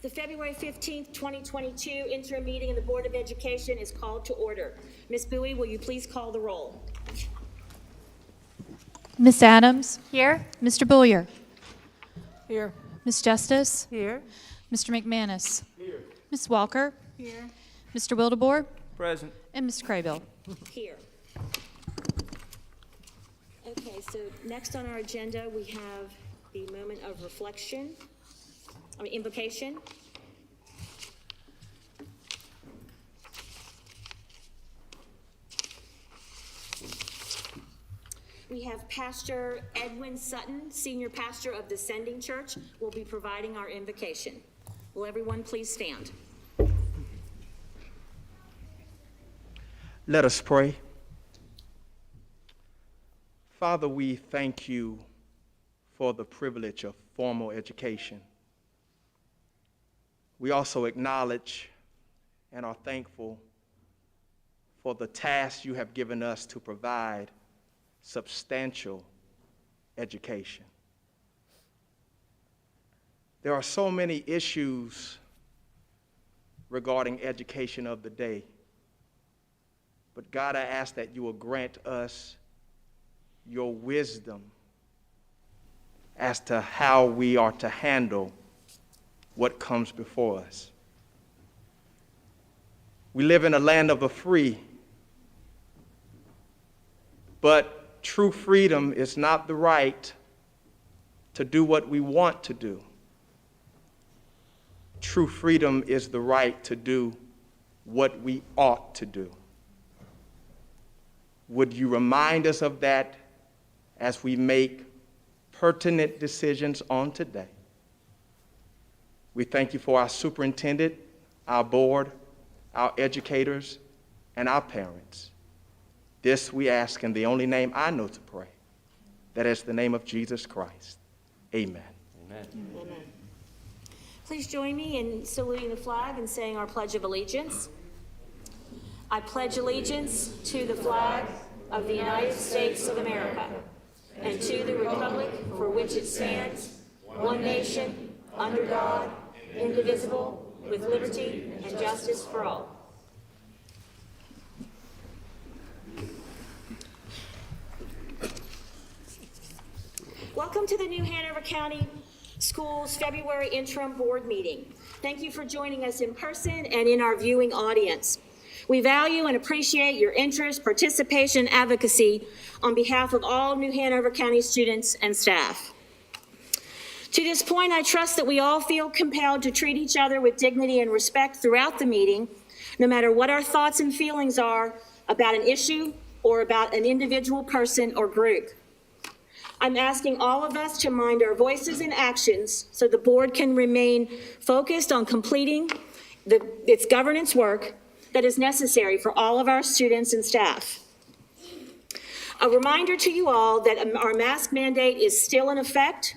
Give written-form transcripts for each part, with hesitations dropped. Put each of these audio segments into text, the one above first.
The February 15th, 2022 interim meeting of the Board of Education is called to order. Ms. Bowie, will you please call the roll? Ms. Adams? Here. Mr. Bullier? Here. Ms. Justice? Here. Mr. McManus? Here. Ms. Walker? Here. Mr. Wildebohr? Present. And Ms. Craybill? Here. Okay, so next on our agenda, we have the moment of reflection, invocation. We have Pastor Edwin Sutton, Senior Pastor of the Sending Church, will be providing our invocation. Will everyone please stand? Let us pray. Father, we thank you for the privilege of formal education. We also acknowledge and are thankful for the task you have given us to provide substantial education. There are so many issues regarding education of the day. But God, I ask that you will grant us your wisdom as to how we are to handle what comes before us. We live in a land of the free, but true freedom is not the right to do what we want to do. True freedom is the right to do what we ought to do. Would you remind us of that as we make pertinent decisions on today? We thank you for our superintendent, our board, our educators, and our parents. This we ask in the only name I know to pray. That is the name of Jesus Christ. Amen. Amen. Amen. Please join me in saluting the flag and saying our Pledge of Allegiance. I pledge allegiance to the flag of the United States of America and to the republic for which it stands, one nation, under God, indivisible, with liberty and justice for all. Welcome to the New Hanover County Schools February Interim Board Meeting. Thank you for joining us in person and in our viewing audience. We value and appreciate your interest, participation, and advocacy on behalf of all New Hanover County students and staff. To this point, I trust that we all feel compelled to treat each other with dignity and respect throughout the meeting, no matter what our thoughts and feelings are about an issue or about an individual person or group. I'm asking all of us to mind our voices and actions so the board can remain focused on completing its governance work that is necessary for all of our students and staff. A reminder to you all that our mask mandate is still in effect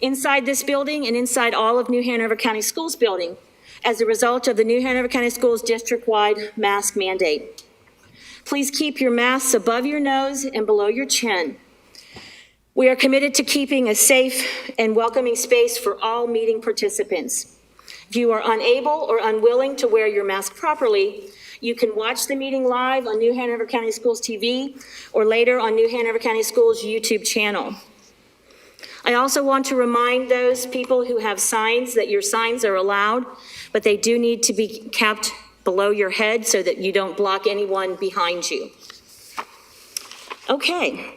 inside this building and inside all of New Hanover County Schools building as a result of the New Hanover County Schools district-wide mask mandate. Please keep your masks above your nose and below your chin. We are committed to keeping a safe and welcoming space for all meeting participants. If you are unable or unwilling to wear your mask properly, you can watch the meeting live on New Hanover County Schools TV or later on New Hanover County Schools YouTube channel. I also want to remind those people who have signs that your signs are allowed, but they do need to be kept below your head so that you don't block anyone behind you. Okay.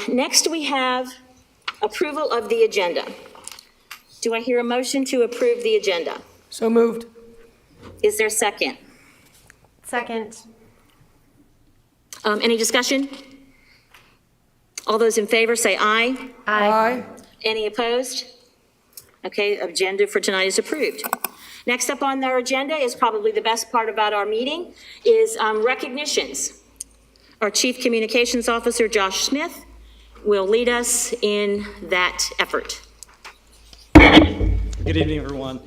Next we have approval of the agenda. Do I hear a motion to approve the agenda? So moved. Is there a second? Second. Any discussion? All those in favor say aye. Aye. Any opposed? Okay, agenda for tonight is approved. Next up on our agenda is probably the best part about our meeting is recognitions. Our Chief Communications Officer, Josh Smith, will lead us in that effort. Good evening, everyone.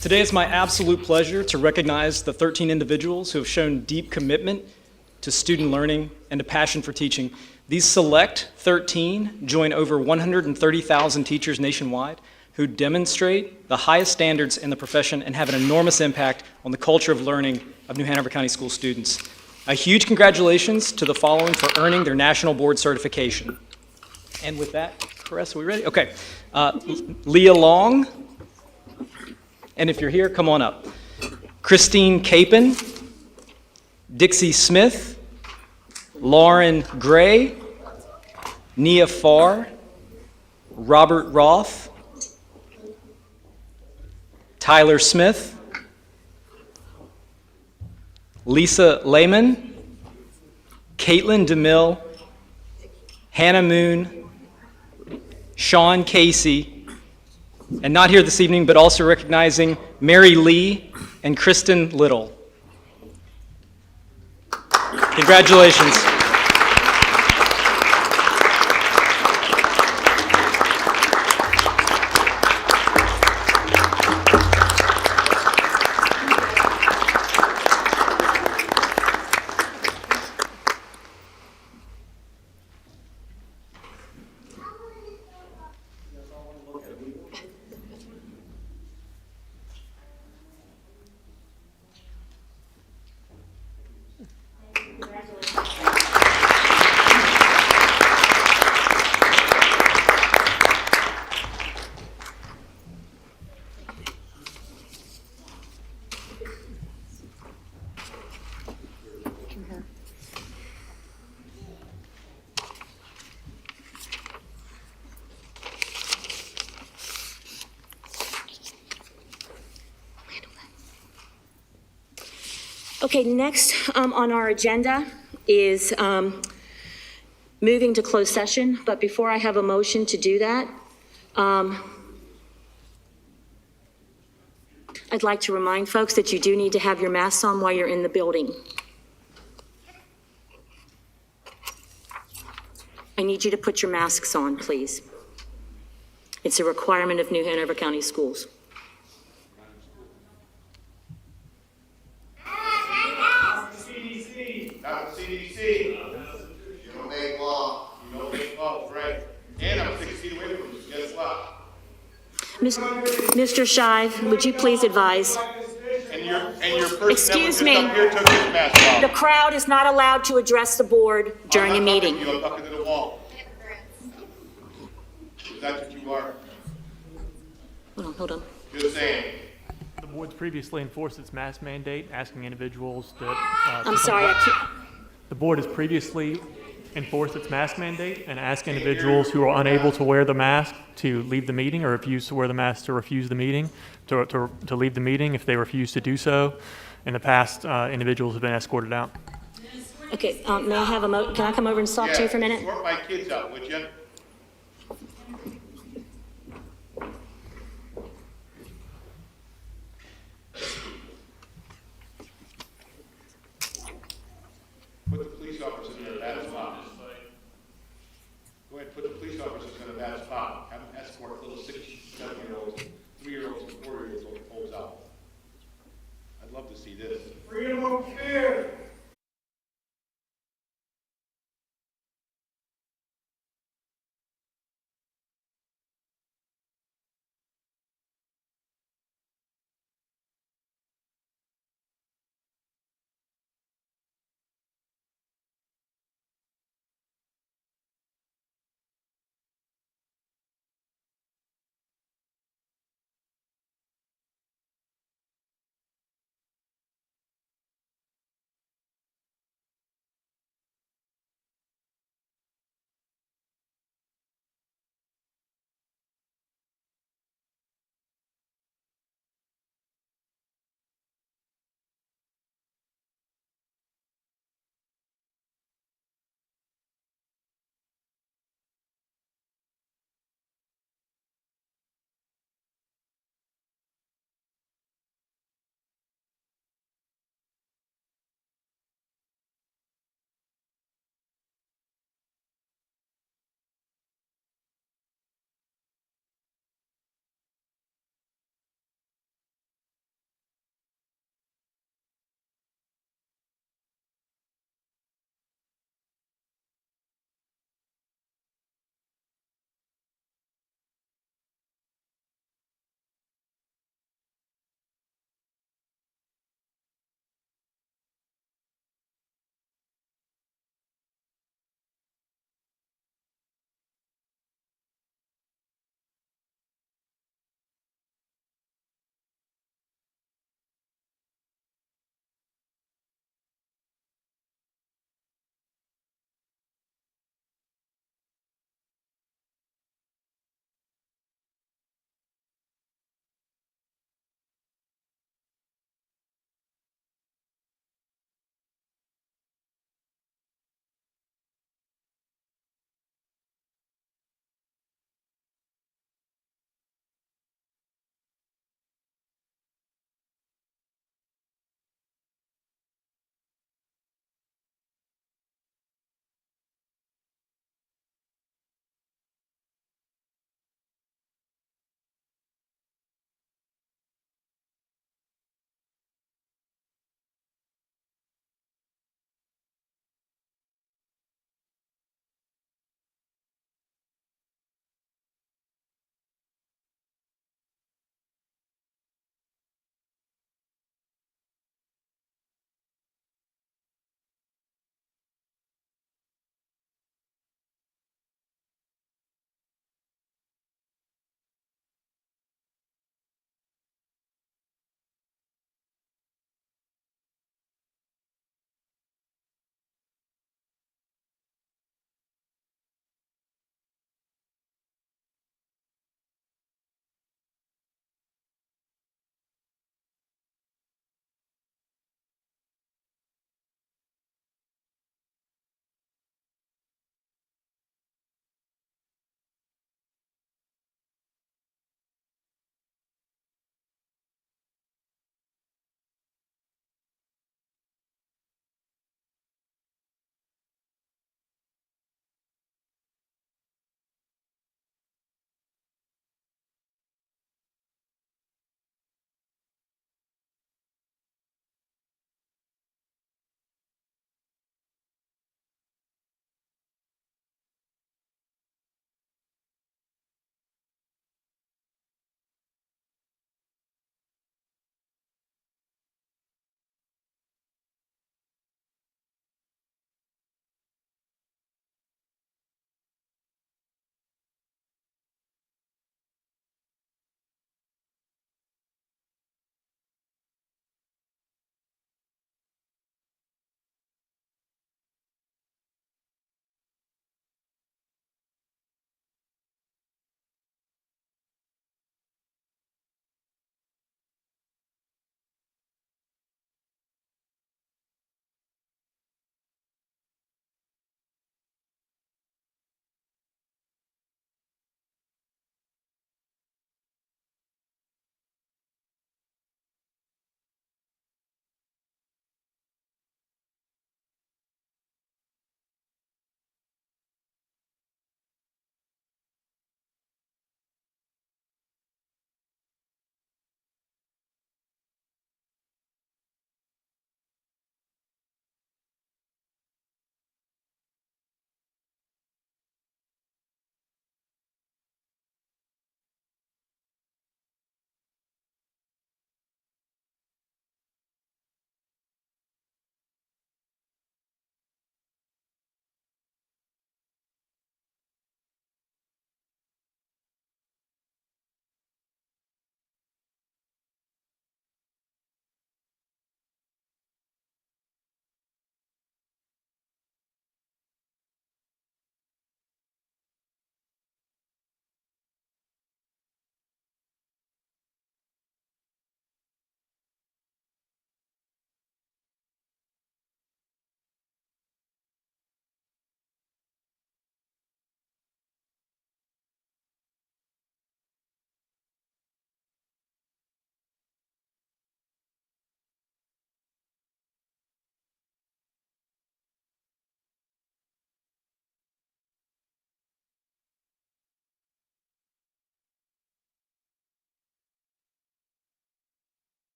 Today it's my absolute pleasure to recognize the 13 individuals who have shown deep commitment to student learning and a passion for teaching. These select 13 join over 130,000 teachers nationwide who demonstrate the highest standards in the profession and have an enormous impact on the culture of learning of New Hanover County School students. A huge congratulations to the following for earning their National Board certification. And with that, Caress, are we ready? Okay. Leah Long, and if you're here, come on up. Christine Capon, Dixie Smith, Lauren Gray, Nia Farr, Robert Roth, Tyler Smith, Lisa Lehman, Caitlin DeMille, Hannah Moon, Sean Casey, and not here this evening, but also recognizing Mary Lee and Kristen Little. Congratulations. Okay, next on our agenda is moving to closed session, but before I have a motion to do that, I'd like to remind folks that you do need to have your masks on while you're in the building. I need you to put your masks on, please. It's a requirement of New Hanover County Schools. Not the CDC. You don't make law. You don't make laws, right? And I'm 6 feet away from you. Guess what? Mr. Shive, would you please advise? And your person Excuse that me. was just up here took his mask The off. crowd is not allowed to address the board during a I'm not meeting. talking to you. I'm talking to the wall. Is that what you are? Hold on. Just saying. The board's previously enforced its mask mandate, asking individuals to... I'm sorry, I can't. The board has previously enforced its mask mandate and asked individuals who are unable to wear the mask to leave the meeting, or refuse to wear the mask to refuse the meeting, to leave the meeting if they refuse to do so. In the past, individuals have been escorted out. Okay, may I have can I come over and talk to you for a minute? Sort my kids out, would you? Put the police officers in a bad spot. Go ahead, put the police officers in a bad spot. Have them escort little 6, 7-year-olds, 3-year-olds, and 4-year-olds out. I'd love to see this. Freedom of fear.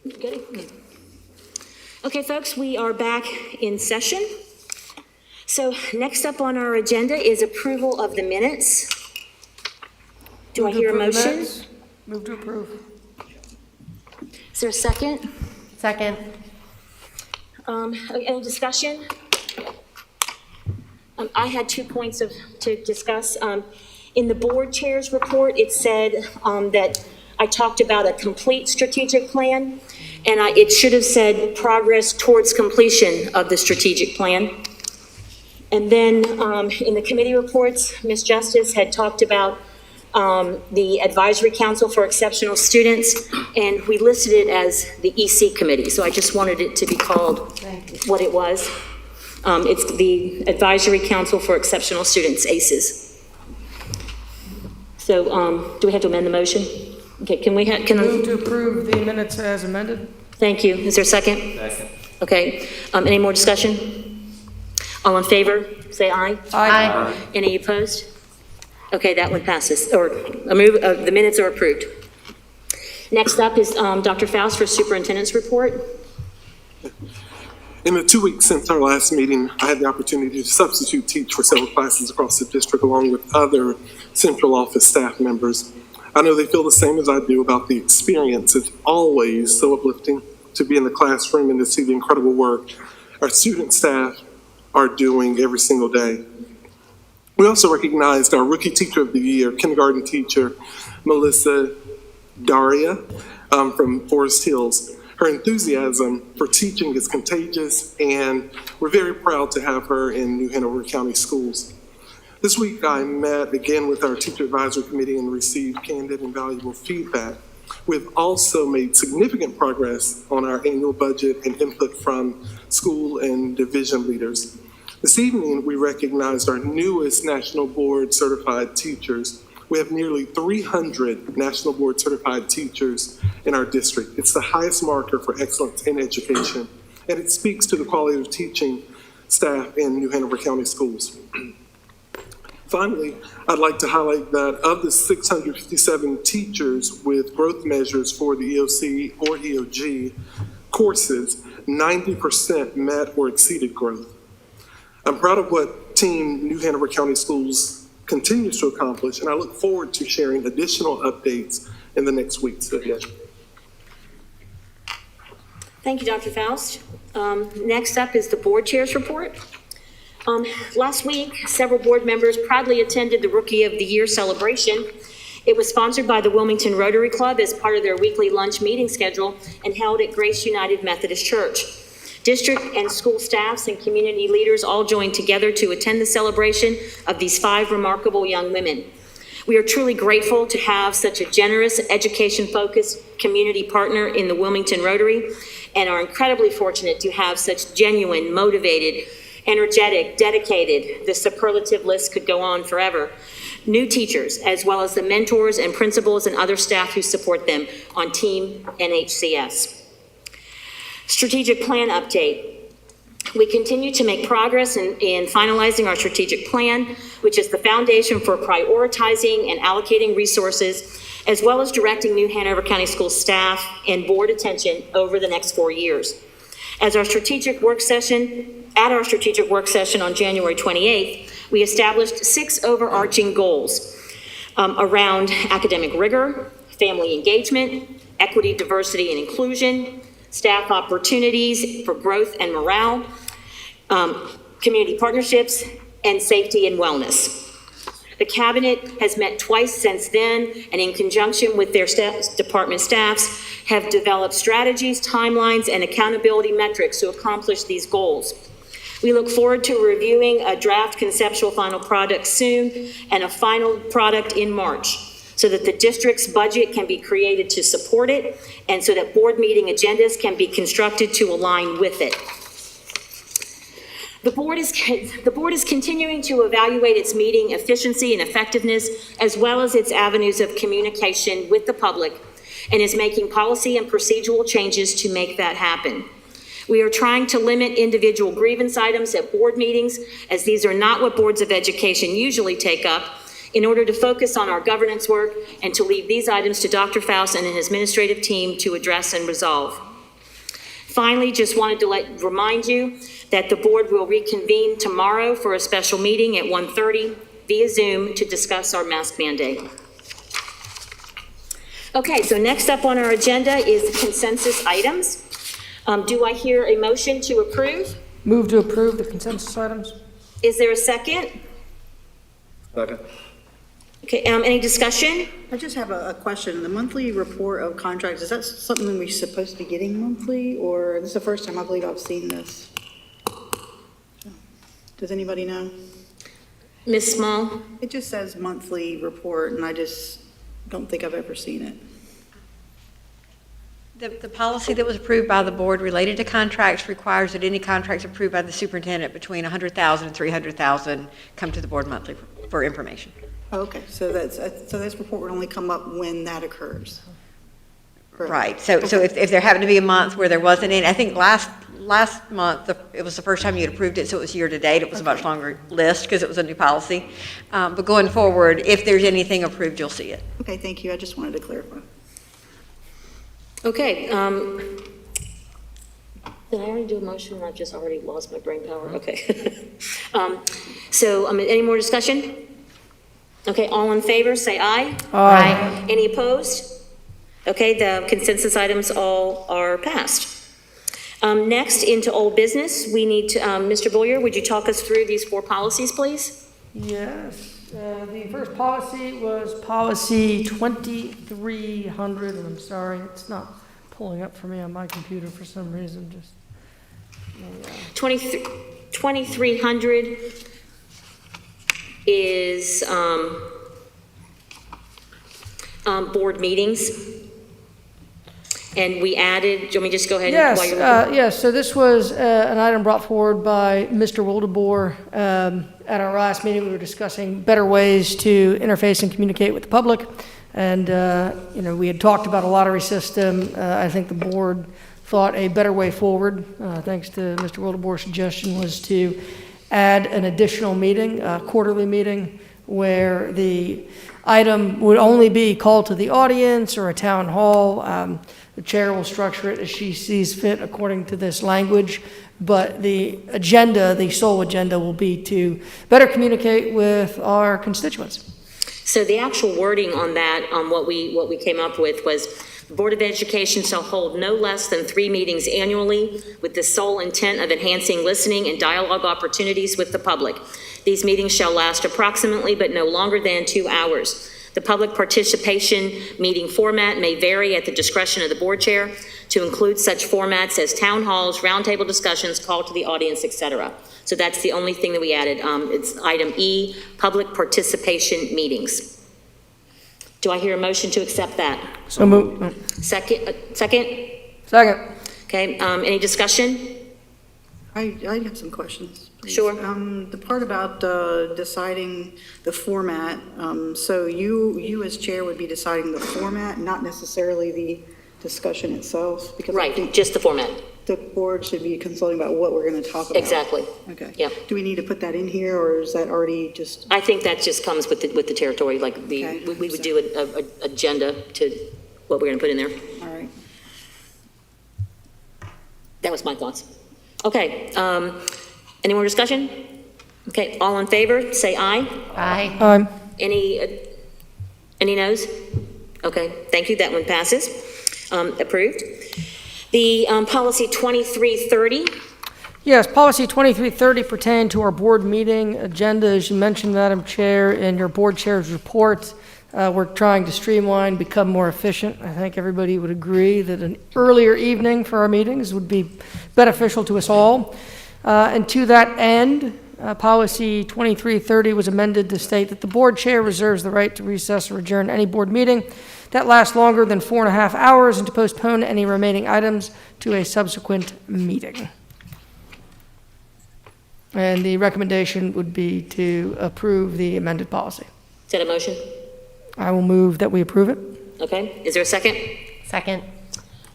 Good. Okay, folks, we are back in session. So next up on our agenda is approval of the minutes. Do I Move to hear a approve the motion? minutes. Move to approve. Is there a second? Second. Any discussion? I had 2 points to discuss. In the board chair's report, it said that I talked about a complete strategic plan, and it should have said progress towards completion of the strategic plan. And then in the committee reports, Ms. Justice had talked about the Advisory Council for Exceptional Students, and we listed it as the EC Committee, so I just wanted it to be called what it was. It's the Advisory Council for Exceptional Students, ACES. So do we have to amend the motion? Okay, can we have, Move to approve the minutes as amended. thank you. Is there a second? Second. Okay, any more discussion? All in favor, say aye. Aye. Any opposed? Okay, that one passes, or the minutes are approved. Next up is Dr. Faust for Superintendent's report. In the 2 weeks since our last meeting, I had the opportunity to substitute teach for several classes across the district along with other central office staff members. I know they feel the same as I do about the experience. It's always so uplifting to be in the classroom and to see the incredible work our student staff are doing every single day. We also recognized our Rookie Teacher of the Year, kindergarten teacher, Melissa Daria from Forest Hills. Her enthusiasm for teaching is contagious, and we're very proud to have her in New Hanover County Schools. This week, I met again with our Teacher Advisory Committee and received candid and valuable feedback. We've also made significant progress on our annual budget and input from school and division leaders. This evening, we recognized our newest National Board Certified teachers. We have nearly 300 National Board Certified teachers in our district. It's the highest marker for excellence in education, and it speaks to the quality of teaching staff in New Hanover County Schools. Finally, I'd like to highlight that of the 657 teachers with growth measures for the EOC or EOG courses, 90% met or exceeded growth. I'm proud of what Team New Hanover County Schools continues to accomplish, and I look forward to sharing additional updates in the next weeks ahead. Thank you, Dr. Faust. Next up is the board chair's report. Last week, several board members proudly attended the Rookie of the Year celebration. It was sponsored by the Wilmington Rotary Club as part of their weekly lunch meeting schedule and held at Grace United Methodist Church. District and school staffs and community leaders all joined together to attend the celebration of these 5 remarkable young women. We are truly grateful to have such a generous, education-focused community partner in the Wilmington Rotary, and are incredibly fortunate to have such genuine, motivated, energetic, dedicated, the superlative list could go on forever, new teachers, as well as the mentors and principals and other staff who support them on Team NHCS. Strategic plan update. We continue to make progress in finalizing our strategic plan, which is the foundation for prioritizing and allocating resources, as well as directing New Hanover County School staff and board attention over the next 4 years. At our strategic work session on January 28th, we established 6 overarching goals around academic rigor, family engagement, equity, diversity, and inclusion, staff opportunities for growth and morale, community partnerships, and safety and wellness. The Cabinet has met twice since then, and in conjunction with their department staffs, have developed strategies, timelines, and accountability metrics to accomplish these goals. We look forward to reviewing a draft conceptual final product soon and a final product in March, so that the district's budget can be created to support it, and so that board meeting agendas can be constructed to align with it. The board is continuing to evaluate its meeting efficiency and effectiveness, as well as its avenues of communication with the public, and is making policy and procedural changes to make that happen. We are trying to limit individual grievance items at board meetings, as these are not what boards of education usually take up, in order to focus on our governance work and to leave these items to Dr. Faust and his administrative team to address and resolve. Finally, just wanted to remind you that the board will reconvene tomorrow for a special meeting at 1:30 via Zoom to discuss our mask mandate. Okay, so next up on our agenda is the consensus items. Do I hear a motion to approve? Move to approve the consensus items. Is there a second? Second. Okay, any discussion? I just have a question. The monthly report of contracts, is that something we're supposed to be getting monthly, or this is the first time I believe I've seen this? Does anybody know? Ms. Small? It just says monthly report, and I just don't think I've ever seen it. The policy that was approved by the board related to contracts requires that any contracts approved by the superintendent between $100,000 and $300,000 come to the board monthly for information. Okay, so this report would only come up when that occurs. Right, so if there happened to be a month where there wasn't any, I think last month, it was the first time you had approved it, so it was year to date. It was a much longer list because it was a new policy. But going forward, if there's anything approved, you'll see it. Okay, thank you. I just wanted to clarify. Okay, did I already do a motion? I've just already lost my brain power. Okay. Any more discussion? Okay, all in favor, say aye. Aye. Any opposed? Okay, the consensus items all are passed. Next, into old business, we need to, Mr. Boyer, would you talk us through these 4 policies, please? Yes, the first policy was policy 2300, and I'm sorry, it's not pulling up for me on my computer for some reason, just. 2300 is board meetings. And we added, do you want me to just go ahead? Yes, while you're looking? yes, so this was an item brought forward by Mr. Wildeboer. At our last meeting, we were discussing better ways to interface and communicate with the public. And, we had talked about a lottery system. I think the board thought a better way forward, thanks to Mr. Wildeboer's suggestion, was to add an additional meeting, a quarterly meeting, where the item would only be called to the audience or a town hall. The chair will structure it as she sees fit according to this language, but the agenda, the sole agenda, will be to better communicate with our constituents. So the actual wording on that, what we came up with was, the Board of Education shall hold no less than 3 meetings annually with the sole intent of enhancing listening and dialogue opportunities with the public. These meetings shall last approximately but no longer than 2 hours. The public participation meeting format may vary at the discretion of the board chair to include such formats as town halls, roundtable discussions, call to the audience, etc. So that's the only thing that we added. It's item E, public participation meetings. Do I hear a motion to accept that? So move. Second? Second. Okay, any discussion? I have some questions. Please. Sure. The part about deciding the format, so you as chair would be deciding the format, not necessarily the discussion itself? Because I Right, think just the format. the board should be consulting about what we're going to talk about. Exactly. Okay. Yep. Do we need to put that in here, or is that already just? I think that just comes with the territory, like Okay. we would do an agenda to what we're going to put in there. All right. That was my thoughts. Okay, any more discussion? Okay, all in favor, say aye. Aye. Any noes? Okay, thank you, that one passes. Approved. The policy 2330, Yes, policy 2330 pertained to our board meeting agenda, as you mentioned, Madam Chair, in your board chair's report. We're trying to streamline, become more efficient. I think everybody would agree that an earlier evening for our meetings would be beneficial to us all. And to that end, policy 2330 was amended to state that the board chair reserves the right to recess or adjourn any board meeting that lasts longer than 4.5 hours and to postpone any remaining items to a subsequent meeting. And the recommendation would be to approve the amended policy. is that a motion? I will move that we approve it. Okay, is there a second? Second.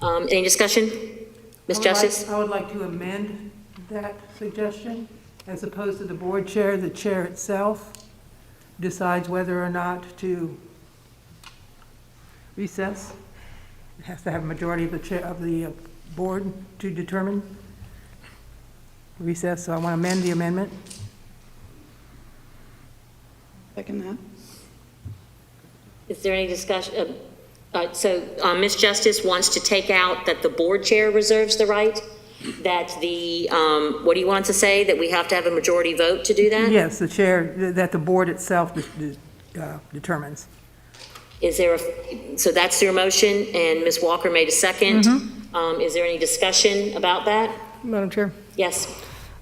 Any discussion? Ms. Justice? I would like to amend that suggestion, as opposed to the board chair. The chair itself decides whether or not to recess. It has to have a majority of the board to determine recess, so I want to amend the amendment. Second that. Is there any discussion? So Ms. Justice wants to take out that the board chair reserves the right, that the, what do you want to say, that we have to have a majority vote to do that? Yes, the chair, that the board itself determines. Is there a, so that's your motion, and Ms. Walker made a second. Is there any discussion about that? Madam Chair? Yes.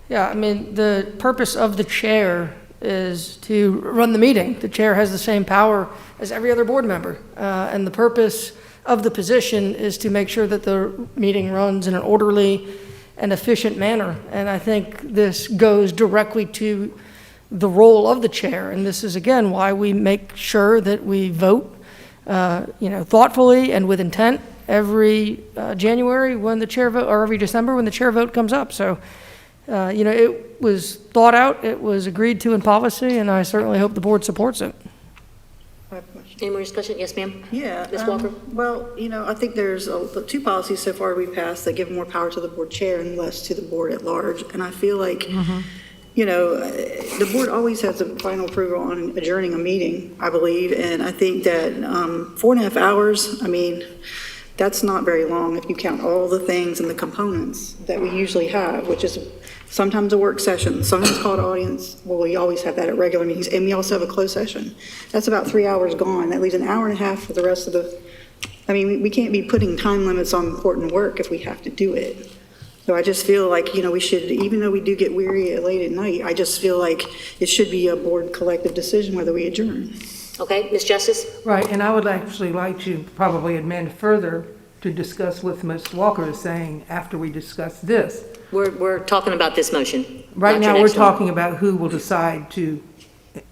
Yeah, I mean, the purpose of the chair is to run the meeting. The chair has the same power as every other board member. And the purpose of the position is to make sure that the meeting runs in an orderly and efficient manner. And I think this goes directly to the role of the chair. And this is, again, why we make sure that we vote, thoughtfully and with intent every January when the chair vote, or every December when the chair vote comes up. So, it was thought out, it was agreed to in policy, and I certainly hope the board supports it. I have a question. Any more discussion? Yes, ma'am? Yeah. Ms. Walker? Well, I think there's two policies so far we passed that give more power to the board chair and less to the board at large. And I feel like, the board always has the final approval on adjourning a meeting, I believe. And I think that 4.5 hours, that's not very long if you count all the things and the components that we usually have, which is sometimes a work session, sometimes called audience. Well, we always have that at regular meetings, and we also have a closed session. That's about 3 hours gone. That leaves an hour and a half for the rest of the, we can't be putting time limits on important work if we have to do it. So I just feel like, we should, even though we do get weary late at night, I just feel like it should be a board collective decision whether we adjourn. Okay, Ms. Justice? Right, and I would actually like to probably amend further to discuss what Ms. Walker is saying after we discuss this. We're talking about this motion. Right not your now, we're next one. talking about who will decide to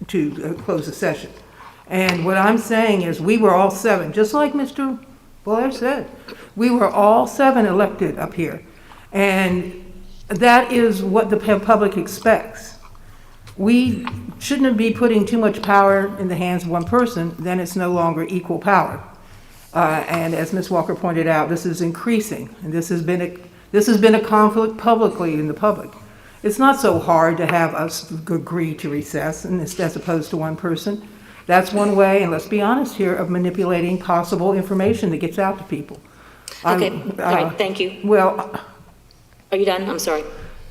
close the session. And what I'm saying is, we were all 7, just like Mr. Blair said. We were all 7 elected up here. And that is what the public expects. We shouldn't be putting too much power in the hands of one person, then it's no longer equal power. And as Ms. Walker pointed out, this is increasing, and this has been a conflict publicly in the public. It's not so hard to have us agree to recess, and as opposed to one person. That's one way, and let's be honest here, of manipulating possible information that gets out to people. Okay, all right, thank you. Well, Are you done? I'm sorry.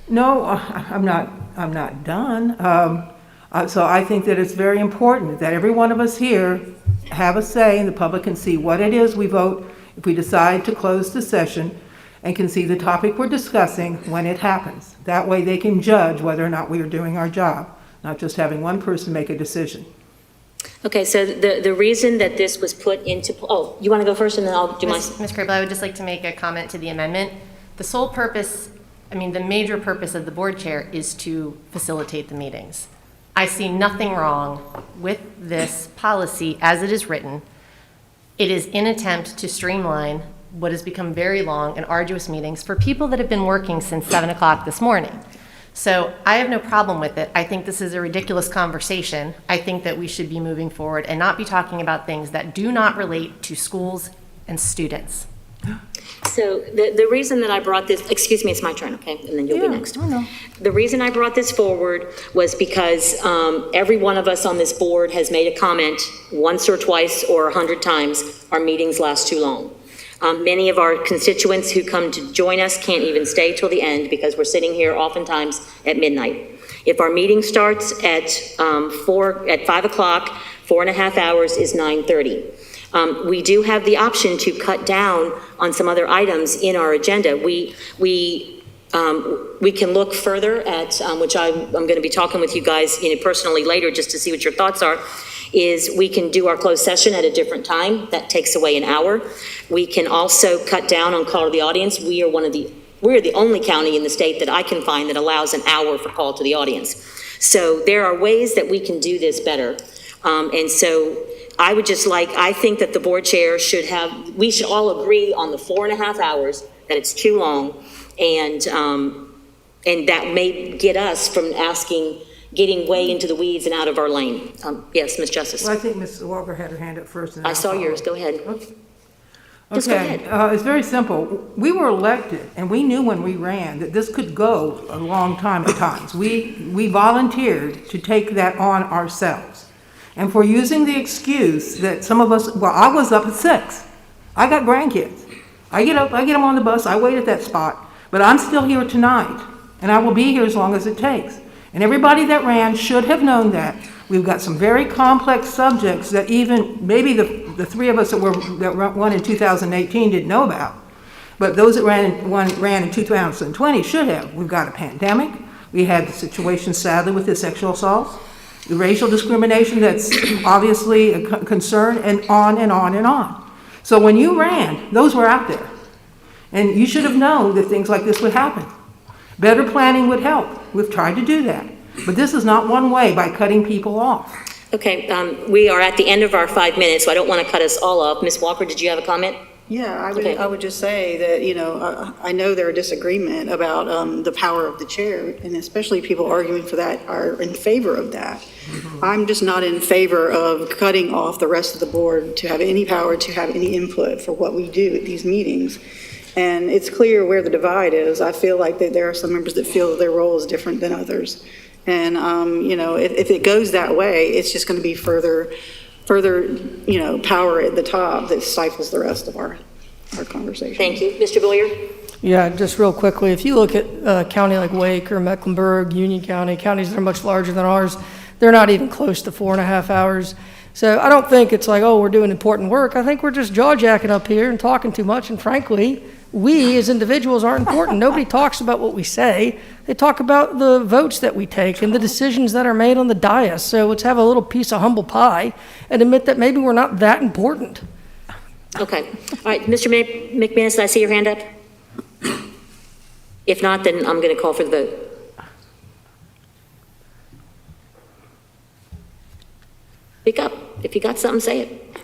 no, I'm not done. So I think that it's very important that every one of us here have a say, and the public can see what it is we vote if we decide to close the session, and can see the topic we're discussing when it happens. That way they can judge whether or not we are doing our job, not just having one person make a decision. Okay, so the reason that this was put into, you want to go first and then I'll do my. Ms. Crable, I would just like to make a comment to the amendment. The sole purpose, the major purpose of the board chair is to facilitate the meetings. I see nothing wrong with this policy as it is written. It is in attempt to streamline what has become very long and arduous meetings for people that have been working since 7 o'clock this morning. So I have no problem with it. I think this is a ridiculous conversation. I think that we should be moving forward and not be talking about things that do not relate to schools and students. So the reason that I brought this, excuse me, it's my turn, okay? And then you'll be next. The reason I brought this forward was because every one of us on this board has made a comment once or twice or 100 times, our meetings last too long. Many of our constituents who come to join us can't even stay till the end because we're sitting here oftentimes at midnight. If our meeting starts at 5 o'clock, 4.5 hours is 9:30. We do have the option to cut down on some other items in our agenda. We can look further at, which I'm going to be talking with you guys personally later just to see what your thoughts are, is we can do our closed session at a different time. That takes away an hour. We can also cut down on call to the audience. We're the only county in the state that I can find that allows an hour for call to the audience. So there are ways that we can do this better. And so I think that the board chair we should all agree on the 4.5 hours, that it's too long, and that may get us from getting way into the weeds and out of our lane. Yes, Ms. Justice. Well, I think Ms. Walker had her hand up first. And I saw yours, go ahead. Okay. Just go Okay, ahead. it's very simple. We were elected, and we knew when we ran that this could go a long time at times. We volunteered to take that on ourselves. And for using the excuse that some of us, well, I was up at 6. I got grandkids. I get up, I get them on the bus, I wait at that spot, but I'm still here tonight, and I will be here as long as it takes. And everybody that ran should have known that. We've got some very complex subjects that even, maybe the three of us that won in 2018 didn't know about. But those that ran in 2020 should have. We've got a pandemic. We had the situation, sadly, with the sexual assaults, the racial discrimination that's obviously a concern, and on and on and on. So when you ran, those were out there. And you should have known that things like this would happen. Better planning would help. We've tried to do that. But this is not one way by cutting people off. Okay, we are at the end of our 5 minutes, so I don't want to cut us all off. Ms. Walker, did you have a comment? Yeah, Okay. I would just say that, I know there are disagreement about the power of the chair, and especially people arguing for that are in favor of that. I'm just not in favor of cutting off the rest of the board to have any power, to have any input for what we do at these meetings. And it's clear where the divide is. I feel like that there are some members that feel that their role is different than others. And, if it goes that way, it's just going to be further, power at the top that stifles the rest of our conversation. Thank you. Mr. Boyer? Yeah, just real quickly, if you look at a county like Wake or Mecklenburg, Union County, counties that are much larger than ours, they're not even close to 4.5 hours. So I don't think it's like, oh, we're doing important work. I think we're just jaw-jacking up here and talking too much, and frankly, we as individuals aren't important. Nobody talks about what we say. They talk about the votes that we take and the decisions that are made on the dais. So let's have a little piece of humble pie and admit that maybe we're not that important. Okay. All right, Mr. McManus, did I see your hand up? If not, then I'm going to call for the vote. Speak up. If you got something, say it.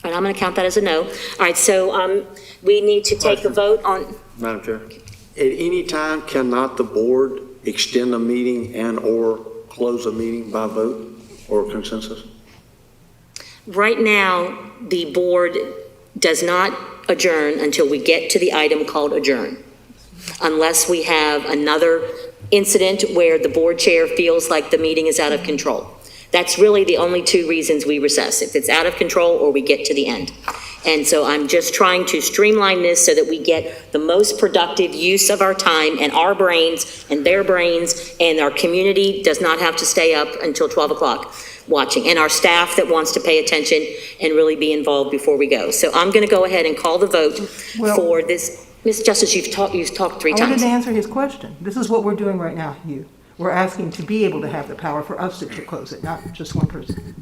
All right, I'm going to count that as a no. All right, so we need to take a vote on. Madam Chair, at any time, cannot the board extend a meeting and/or close a meeting by vote or consensus? Right now, the board does not adjourn until we get to the item called adjourn, unless we have another incident where the board chair feels like the meeting is out of control. That's really the only two reasons we recess, if it's out of control or we get to the end. And so I'm just trying to streamline this so that we get the most productive use of our time and our brains and their brains, and our community does not have to stay up until 12 o'clock watching, and our staff that wants to pay attention and really be involved before we go. So I'm going to go ahead and call the vote for this. Ms. Justice, you've talked 3 times. I wanted to answer his question. This is what we're doing right now, Hugh. We're asking to be able to have the power for us to close it, not just one person.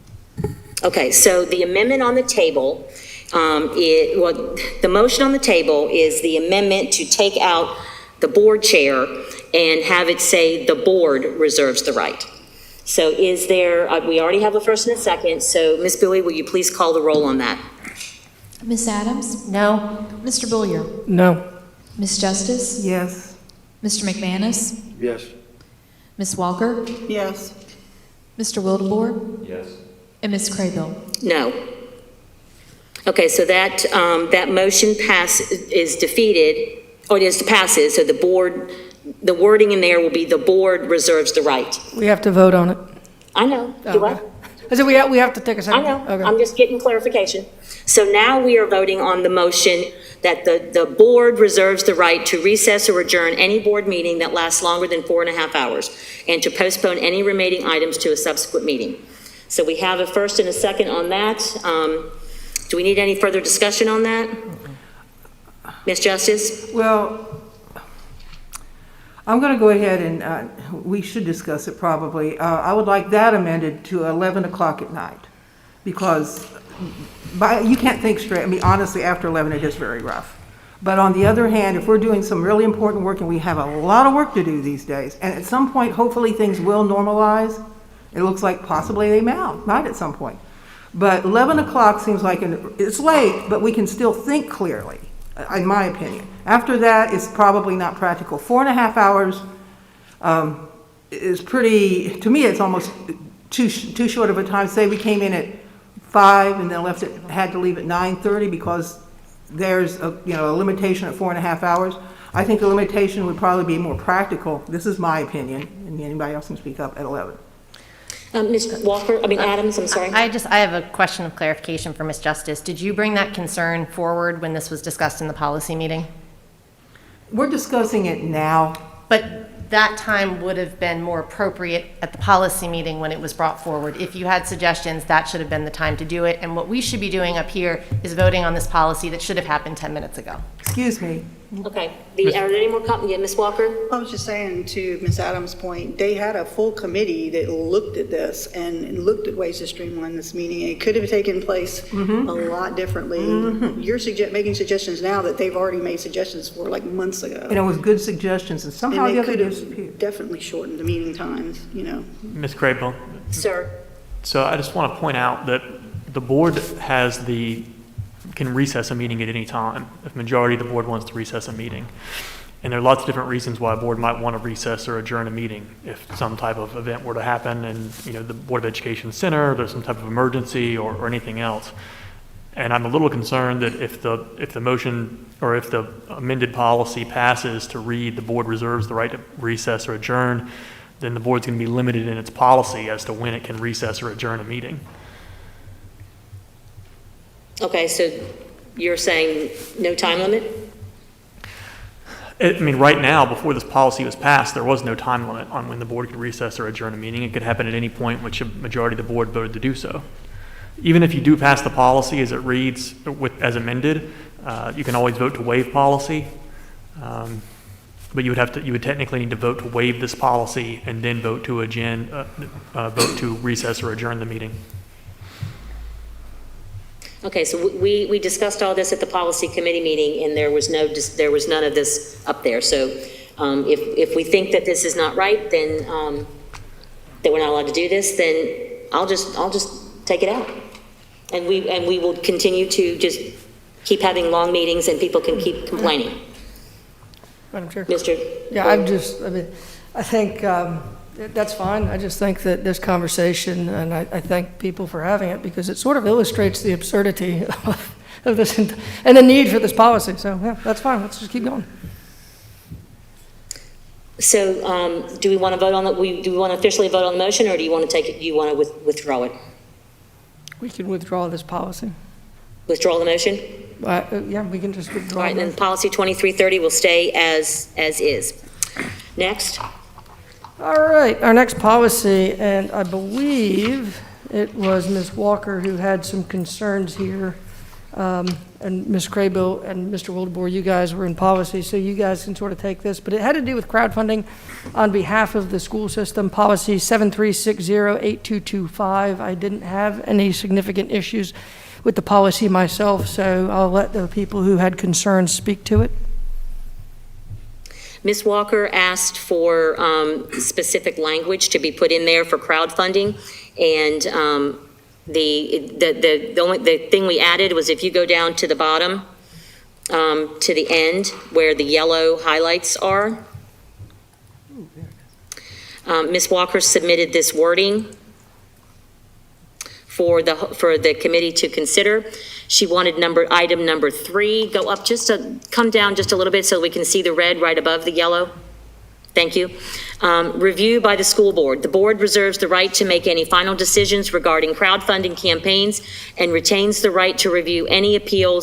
Okay, so the amendment on the table, the motion on the table is the amendment to take out the board chair and have it say the board reserves the right. So is there, we already have a first and a second, so Ms. Bowie, will you please call the roll on that? Ms. Adams? No. Mr. Boyer? No. Ms. Justice? Yes. Mr. McManus? Yes. Ms. Walker? Yes. Mr. Wildebohr? Yes. And Ms. Craybill? No. Okay, so that, that motion is defeated, or it passes, so the board, the wording in there will be the board reserves the right. We have to vote on it. I know. Do what? Okay. I said we have to take a I second. know, Okay. I'm just getting clarification. So now we are voting on the motion that the board reserves the right to recess or adjourn any board meeting that lasts longer than 4.5 hours, and to postpone any remaining items to a subsequent meeting. So we have a first and a second on that. Do we need any further discussion on that? Ms. Justice? Well, I'm going to go ahead and we should discuss it probably. I would like that amended to 11 o'clock at night, because you can't think straight. I mean, honestly, after 11, it is very rough. But on the other hand, if we're doing some really important work, and we have a lot of work to do these days, and at some point, hopefully things will normalize. It looks like possibly they might at some point. But 11 o'clock seems like it's late, but we can still think clearly, in my opinion. After that, it's probably not practical. 4.5 hours is pretty, to me, it's almost too short of a time. Say we came in at 5 and then had to leave at 9:30 because there's a limitation at 4.5 hours. I think the limitation would probably be more practical. This is my opinion, and anybody else can speak up at 11. Ms. Adams, I'm sorry. I have a question of clarification for Ms. Justice. Did you bring that concern forward when this was discussed in the policy meeting? We're discussing it now. But that time would have been more appropriate at the policy meeting when it was brought forward. If you had suggestions, that should have been the time to do it. And what we should be doing up here is voting on this policy that should have happened 10 minutes ago. Excuse me. Okay. Are there any more comments? Yeah, Ms. Walker? I was just saying to Ms. Adams' point, they had a full committee that looked at this and looked at ways to streamline this meeting. It could have taken place a lot differently. You're making suggestions now that they've already made suggestions for like months ago. And it was good suggestions, and somehow And the they other could disappeared. have definitely shortened the meeting times, Ms. Crable, Sir? so I just want to point out that the board can recess a meeting at any time if majority of the board wants to recess a meeting. And there are lots of different reasons why a board might want to recess or adjourn a meeting. If some type of event were to happen and, the Board of Education Center, there's some type of emergency or anything else. And I'm a little concerned that if the motion or if the amended policy passes to read the board reserves the right to recess or adjourn, then the board's going to be limited in its policy as to when it can recess or adjourn a meeting. Okay, so you're saying no time limit? Right now, before this policy was passed, there was no time limit on when the board could recess or adjourn a meeting. It could happen at any point which a majority of the board voted to do so. Even if you do pass the policy as it reads as amended, you can always vote to waive policy. But you would technically need to vote to waive this policy and then vote to vote to recess or adjourn the meeting. Okay, so we discussed all this at the policy committee meeting, and there was none of this up there. So if we think that this is not right, then that we're not allowed to do this, then I'll just take it out, and we will continue to just keep having long meetings, and people can keep complaining. Madam Chair? Mr. Yeah, I think that's fine. I just think that this conversation, and I thank people for having it, because it sort of illustrates the absurdity of this and the need for this policy. So, yeah, that's fine. Let's just keep going. So do we want to vote on do we want to officially vote on the motion, or do you want to withdraw it? We can withdraw this policy. Withdraw the motion? Yeah, we can just withdraw. All right, then policy 2330 will stay as is. Next. All right, our next policy, and I believe it was Ms. Walker who had some concerns here, and Ms. Craybill and Mr. Wildebohr, you guys were in policy, so you guys can sort of take this, but it had to do with crowdfunding on behalf of the school system, policy 73608225. I didn't have any significant issues with the policy myself, so I'll let the people who had concerns speak to it. Ms. Walker asked for specific language to be put in there for crowdfunding, and the thing we added was, if you go down to the bottom to the end where the yellow highlights are, Ms. Walker submitted this wording for the committee to consider. She wanted item number 3, come down just a little bit so we can see the red right above the yellow. Thank you. Review by the school board. The board reserves the right to make any final decisions regarding crowdfunding campaigns and retains the right to review any appeal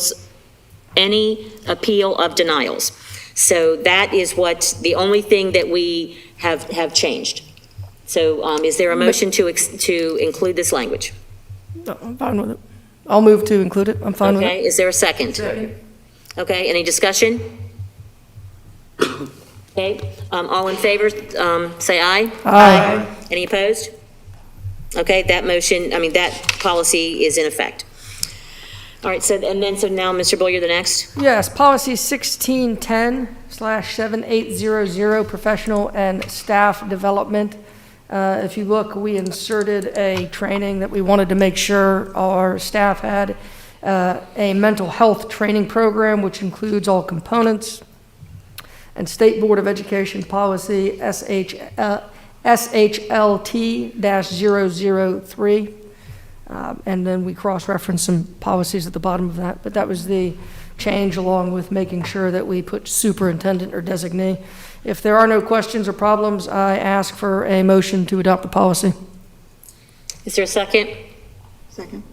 of denials. So that is the only thing that we have changed. So is there a motion to include this language? No, I'm fine with it. I'll move to include it. I'm fine with it. Okay, is there a second? Second. Okay, any discussion? Okay, all in favor, say aye. Aye. Any opposed? Okay, that policy is in effect. All right, so now, Mr. Bull, you're the next. Yes, policy 1610/7800, professional and staff development. If you look, we inserted a training that we wanted to make sure our staff had, a mental health training program, which includes all components, and State Board of Education policy SHLT-003. And then we cross-referenced some policies at the bottom of that. But that was the change, along with making sure that we put superintendent or designee. If there are no questions or problems, I ask for a motion to adopt the policy. Is there a second? Second.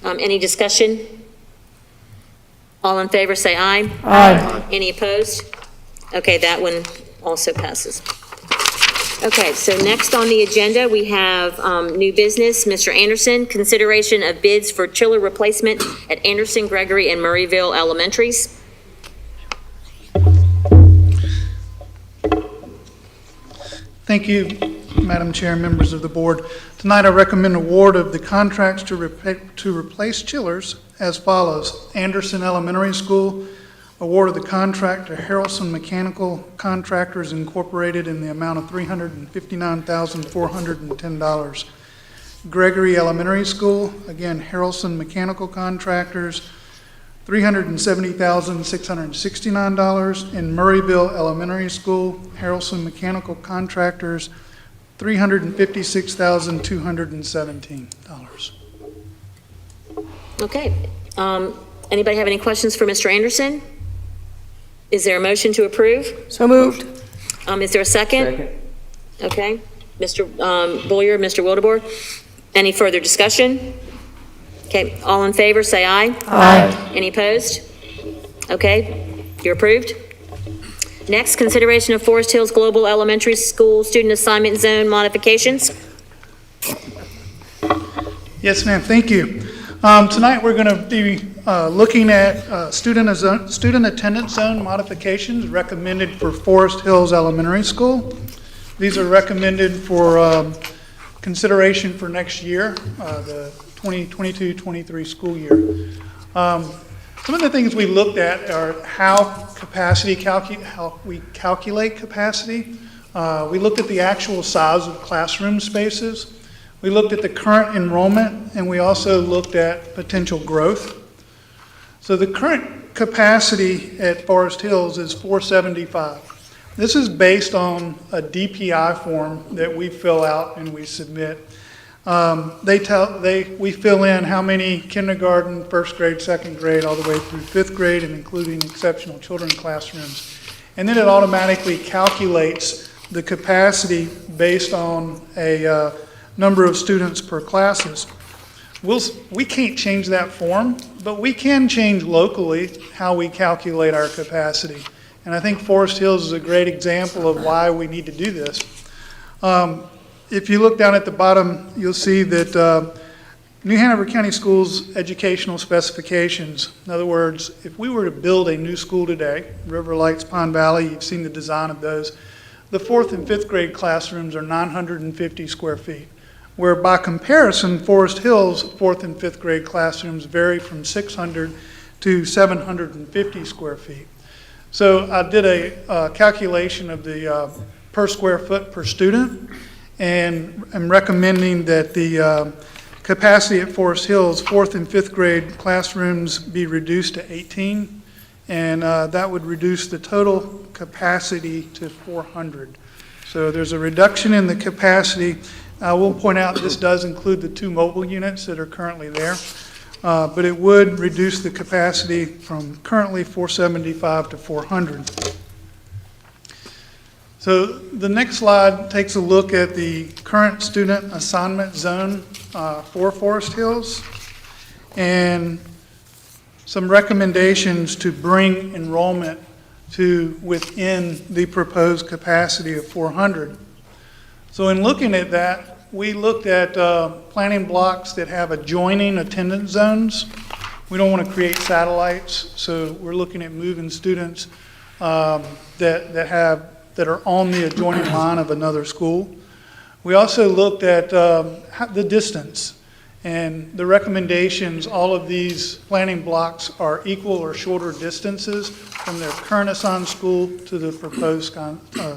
Any discussion? All in favor, say aye. Aye. Any opposed? Okay, that one also passes. Okay, so next on the agenda, we have new business. Mr. Anderson, consideration of bids for chiller replacement at Anderson, Gregory, and Murrayville Elementaries. Thank you, Madam Chair and members of the board. Tonight, I recommend award of the contracts to replace chillers as follows. Anderson Elementary School, award of the contract to Harrelson Mechanical Contractors Incorporated in the amount of $359,410. Gregory Elementary School, again, Harrelson Mechanical Contractors, $370,669. In Murrayville Elementary School, Harrelson Mechanical Contractors, $356,217. Okay. Anybody have any questions for Mr. Anderson? Is there a motion to approve? So moved. Is there a second? Second. Okay. Mr. Boyer, Mr. Wildebohr, any further discussion? Okay, all in favor, say aye. Aye. Any opposed? Okay, you're approved. Next, consideration of Forest Hills Global Elementary School student assignment zone modifications. Yes, ma'am, thank you. Tonight, we're going to be looking at student attendance zone modifications recommended for Forest Hills Elementary School. These are recommended for consideration for next year, the 2022-23 school year. Some of the things we looked at are how we calculate capacity. We looked at the actual size of classroom spaces. We looked at the current enrollment, and we also looked at potential growth. So the current capacity at Forest Hills is 475. This is based on a DPI form that we fill out and we submit. We fill in how many kindergarten, first grade, second grade, all the way through fifth grade, and including exceptional children classrooms. And then it automatically calculates the capacity based on a number of students per classes. We can't change that form, but we can change locally how we calculate our capacity. And I think Forest Hills is a great example of why we need to do this. If you look down at the bottom, you'll see that New Hanover County Schools educational specifications. In other words, if we were to build a new school today, River Lights, Pond Valley, you've seen the design of those, the fourth and fifth grade classrooms are 950 square feet, where by comparison, Forest Hills fourth and fifth grade classrooms vary from 600 to 750 square feet. So I did a calculation of the per square foot per student, and I'm recommending that the capacity at Forest Hills, fourth and fifth grade classrooms be reduced to 18, and that would reduce the total capacity to 400. So there's a reduction in the capacity. I will point out this does include the 2 mobile units that are currently there, but it would reduce the capacity from currently 475 to 400. So the next slide takes a look at the current student assignment zone for Forest Hills and some recommendations to bring enrollment to within the proposed capacity of 400. So in looking at that, we looked at planning blocks that have adjoining attendance zones. We don't want to create satellites, so we're looking at moving students that are on the adjoining line of another school. We also looked at the distance and the recommendations. All of these planning blocks are equal or shorter distances from their current assigned school to the proposed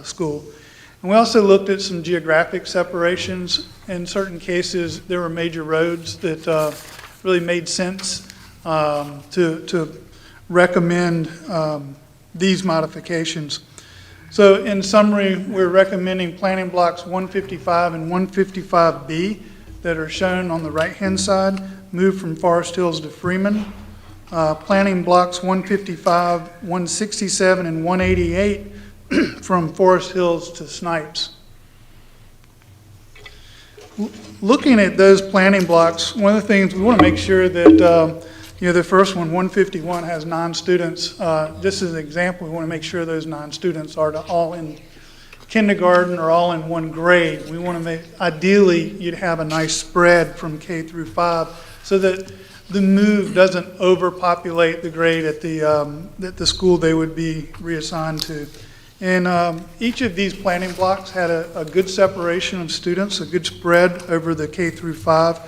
school. And we also looked at some geographic separations. In certain cases, there were major roads that really made sense to recommend these modifications. So in summary, we're recommending planning blocks 155 and 155B that are shown on the right-hand side moved from Forest Hills to Freeman. Planning blocks 155, 167, and 188 from Forest Hills to Snipes. Looking at those planning blocks, one of the things we want to make sure that, the first one, 151, has 9 students. Just as an example, we want to make sure those 9 students are all in kindergarten or all in one grade. We want to make, ideally, you'd have a nice spread from K through 5 so that the move doesn't overpopulate the grade at the school they would be reassigned to. And each of these planning blocks had a good separation of students, a good spread over the K through 5.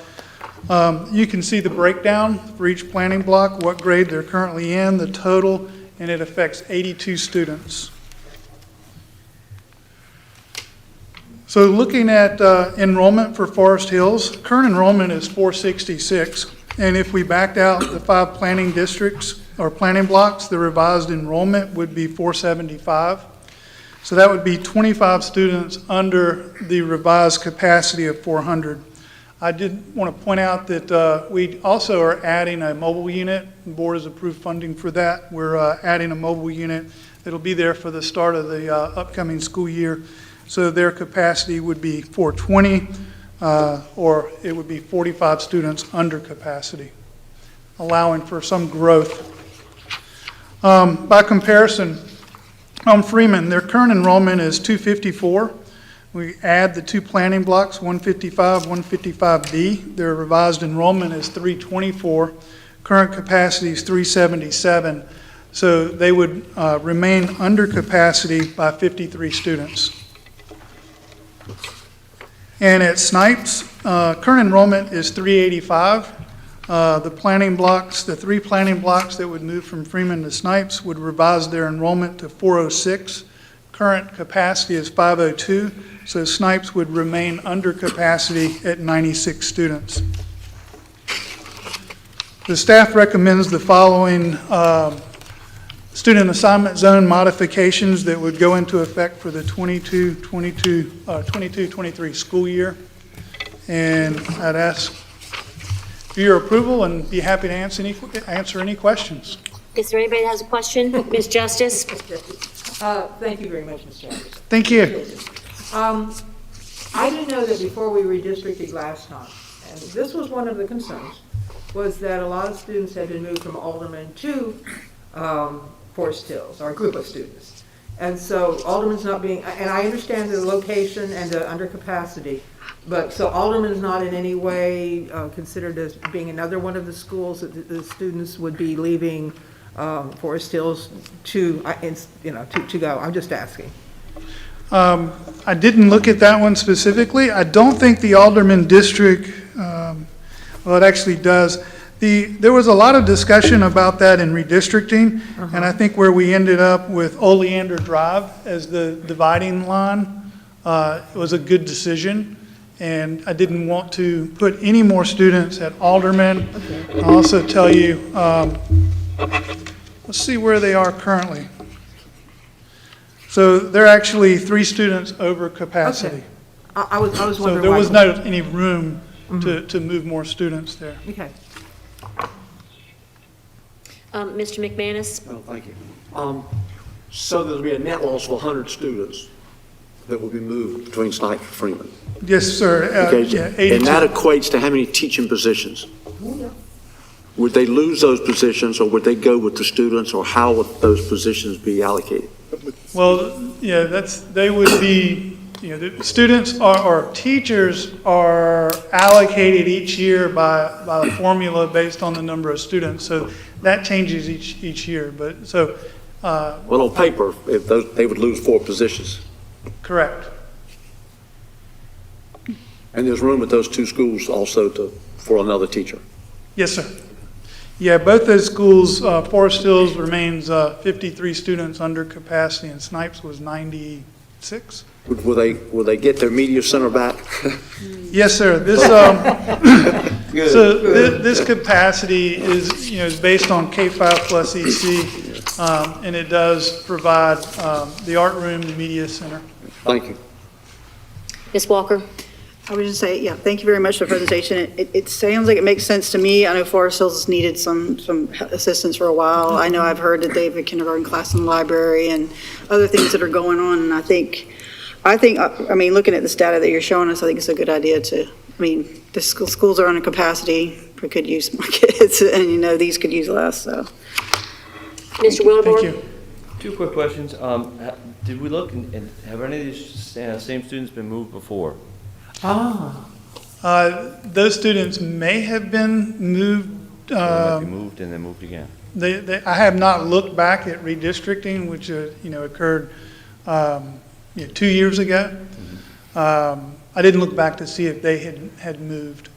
You can see the breakdown for each planning block, what grade they're currently in, the total, and it affects 82 students. So looking at enrollment for Forest Hills, current enrollment is 466. And if we backed out the 5 planning districts or planning blocks, the revised enrollment would be 475. So that would be 25 students under the revised capacity of 400. I did want to point out that we also are adding a mobile unit. The board has approved funding for that. We're adding a mobile unit that'll be there for the start of the upcoming school year. So their capacity would be 420, or it would be 45 students under capacity, allowing for some growth. By comparison, on Freeman, their current enrollment is 254. We add the 2 planning blocks, 155, 155B. Their revised enrollment is 324. Current capacity is 377. So they would remain under capacity by 53 students. And at Snipes, current enrollment is 385. The planning blocks, the 3 planning blocks that would move from Freeman to Snipes would revise their enrollment to 406. Current capacity is 502, so Snipes would remain under capacity at 96 students. The staff recommends the following student assignment zone modifications that would go into effect for the 22-23 school year. And I'd ask for your approval and be happy to answer any questions. Is there anybody that has a question? Ms. Justice? Thank you very much, Mr. Anderson. Thank you. I didn't know that before we redistricted last time, and this was one of the concerns, was that a lot of students had been moved from Alderman to Forest Hills, or a group of students. And so Alderman's not being, and I understand the location and the undercapacity, but so Alderman is not in any way considered as being another one of the schools that the students would be leaving Forest Hills to go. I'm just asking. I didn't look at that one specifically. I don't think the Alderman district, well, it actually does. There was a lot of discussion about that in redistricting, and I think where we ended up with Oleander Drive as the dividing line was a good decision. And I didn't want to put any more students at Alderman. Okay. I'll also tell you, let's see where they are currently. So they're actually 3 students over capacity. Okay. I was wondering. So there was not any room to move more students there. Okay. Mr. McManus? Oh, thank you. So there'll be a net loss of 100 students that will be moved between Snipes and Freeman. Yes, sir. Okay. Yeah, 82. And that equates to how many teaching positions? Would they lose those positions, or would they go with the students, or how would those positions be allocated? Well, yeah, they would be, the students or teachers are allocated each year by a formula based on the number of students. So that changes each year. But so. Well, on paper, they would lose 4 positions. Correct. And there's room at those 2 schools also for another teacher. Yes, sir. Yeah, both those schools, Forest Hills remains 53 students under capacity, and Snipes was 96. Will they get their media center back? Yes, sir. This this capacity is based on K5 plus EC, and it does provide the art room, the media center. Thank you. Ms. Walker? I would just say, yeah, thank you very much for the presentation. It sounds like it makes sense to me. I know Forest Hills has needed some assistance for a while. I know I've heard that they have a kindergarten class in the library and other things that are going on. And I mean, looking at this data that you're showing us, I think it's a good idea to, I mean, the schools are under capacity. We could use more kids, and these could use less, so. Mr. Wildebohr? Thank you. Two quick questions. Did we look and have any of these same students been moved before? Those students may have been moved. They might be moved and then moved again. I have not looked back at redistricting, which occurred 2 years ago. I didn't look back to see if they had moved.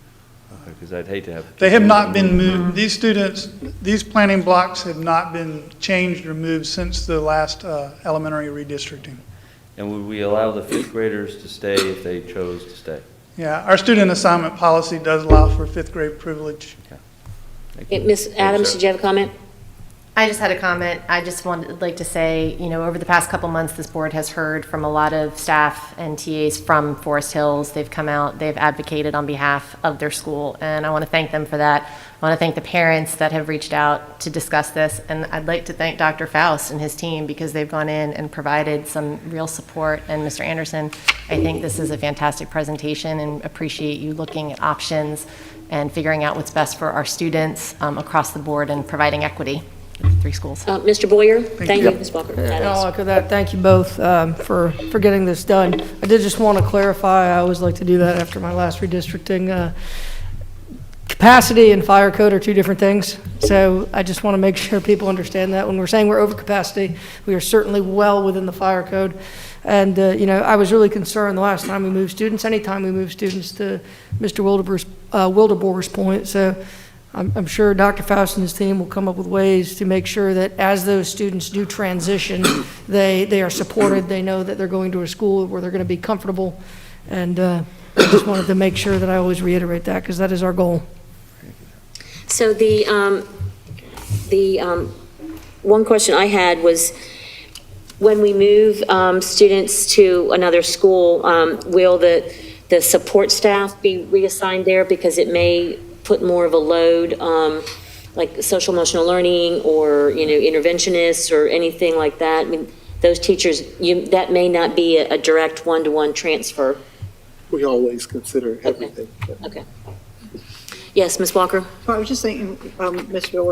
Because I'd hate to have. They have not been moved. These students, these planning blocks have not been changed or moved since the last elementary redistricting. And would we allow the fifth graders to stay if they chose to stay? Yeah, our student assignment policy does allow for fifth grade privilege. Okay. Ms. Adams, did you have a comment? I just had a comment. I just wanted like to say, over the past couple months, this board has heard from a lot of staff and TAs from Forest Hills. They've come out, they've advocated on behalf of their school, and I want to thank them for that. I want to thank the parents that have reached out to discuss this, and I'd like to thank Dr. Faust and his team because they've gone in and provided some real support. And Mr. Anderson, I think this is a fantastic presentation and appreciate you looking at options and figuring out what's best for our students across the board and providing equity. 3 schools. Mr. Boyer? Thank you, Ms. Walker. And I'll echo that. Thank you both for getting this done. I did just want to clarify, I always like to do that after my last redistricting. Capacity and fire code are 2 different things. So I just want to make sure people understand that. When we're saying we're over capacity, we are certainly well within the fire code. And, I was really concerned the last time we moved students, anytime we move students, to Mr. Wildebohr's point. So I'm sure Dr. Faust and his team will come up with ways to make sure that as those students do transition, they are supported. They know that they're going to a school where they're going to be comfortable. And I just wanted to make sure that I always reiterate that because that is our goal. So the one question I had was, when we move students to another school, will the support staff be reassigned there because it may put more of a load, like social emotional learning or interventionists or anything like that? I mean, those teachers, that may not be a direct one-to-one transfer. We always consider everything. Okay. Yes, Ms. Walker? I was just thinking, Mr.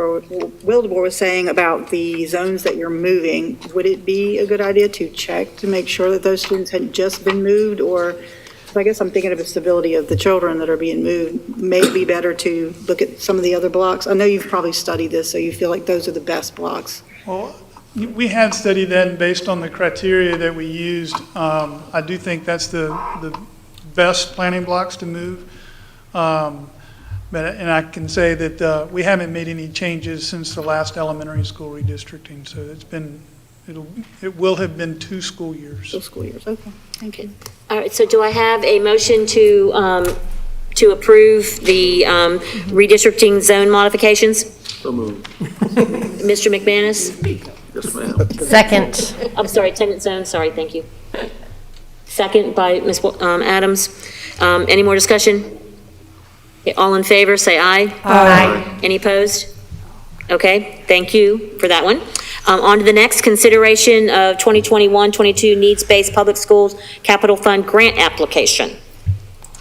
Wildebohr was saying about the zones that you're moving. Would it be a good idea to check to make sure that those students had just been moved? Or, I guess I'm thinking of the stability of the children that are being moved. May it be better to look at some of the other blocks? I know you've probably studied this, so you feel like those are the best blocks. Well, we had studied that, and based on the criteria that we used, I do think that's the best planning blocks to move. And I can say that we haven't made any changes since the last elementary school redistricting. So it will have been 2 school years. 2 school years, okay. Thank you. All right, so do I have a motion to approve the redistricting zone modifications? So moved. Mr. McManus? Yes, ma'am. Second. I'm sorry, tenant zone, sorry, thank you. Second by Ms. Adams. Any more discussion? Okay, all in favor, say aye. Aye. Any opposed? Okay, thank you for that one. On to the next, consideration of 2021-22 needs-based public schools capital fund grant application.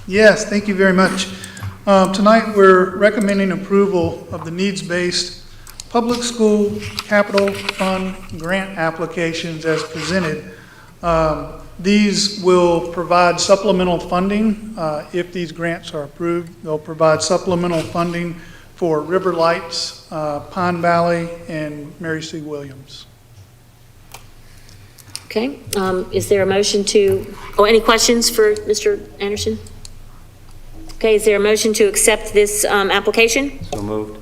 Yes, thank you very much. Tonight, we're recommending approval of the needs-based public school capital fund grant applications as presented. These will provide supplemental funding. If these grants are approved, they'll provide supplemental funding for River Lights, Pine Valley, and Mary C. Williams. Okay, is there a motion any questions for Mr. Anderson? Okay, is there a motion to accept this application? So moved.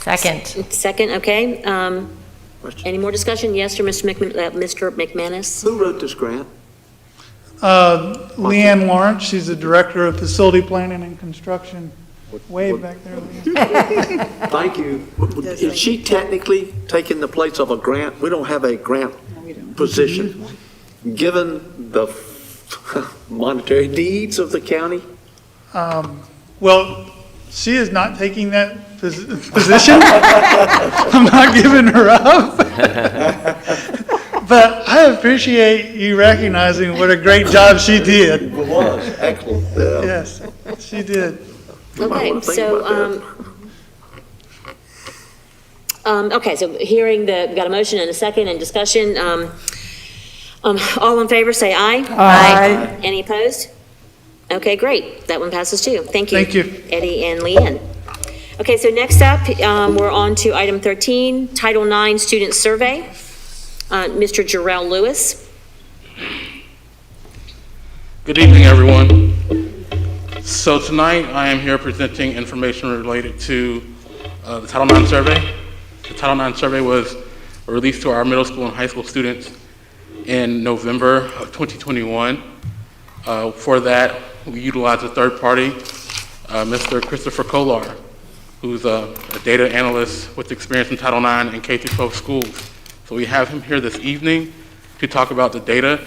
Second. Second, okay. Any more discussion? Yes, or Mr. McManus? Who wrote this grant? Leanne Lawrence, she's the Director of Facility Planning and Construction. Way back there, Leanne. Thank you. Is she technically taking the place of a grant? We don't have a grant position. Given the monetary needs of the county, Well, she is not taking that position. I'm not giving her up. But I appreciate you recognizing what a great job she did. It was, excellent. Yes, she did. Okay, so, okay, so hearing we got a motion and a second and discussion. All in favor, say aye. Aye. Any opposed? Okay, great. That one passes too. Thank you. Thank you. Eddie and Leanne. Okay, so next up, we're on to item 13, Title IX Student Survey. Mr. Jarrell Lewis. Good evening, everyone. So tonight, I am here presenting information related to the Title IX survey. The Title IX survey was released to our middle school and high school students in November of 2021. For that, we utilized a third party, Mr. Christopher Kolar, who's a data analyst with experience in Title IX and K-12 schools. So we have him here this evening to talk about the data.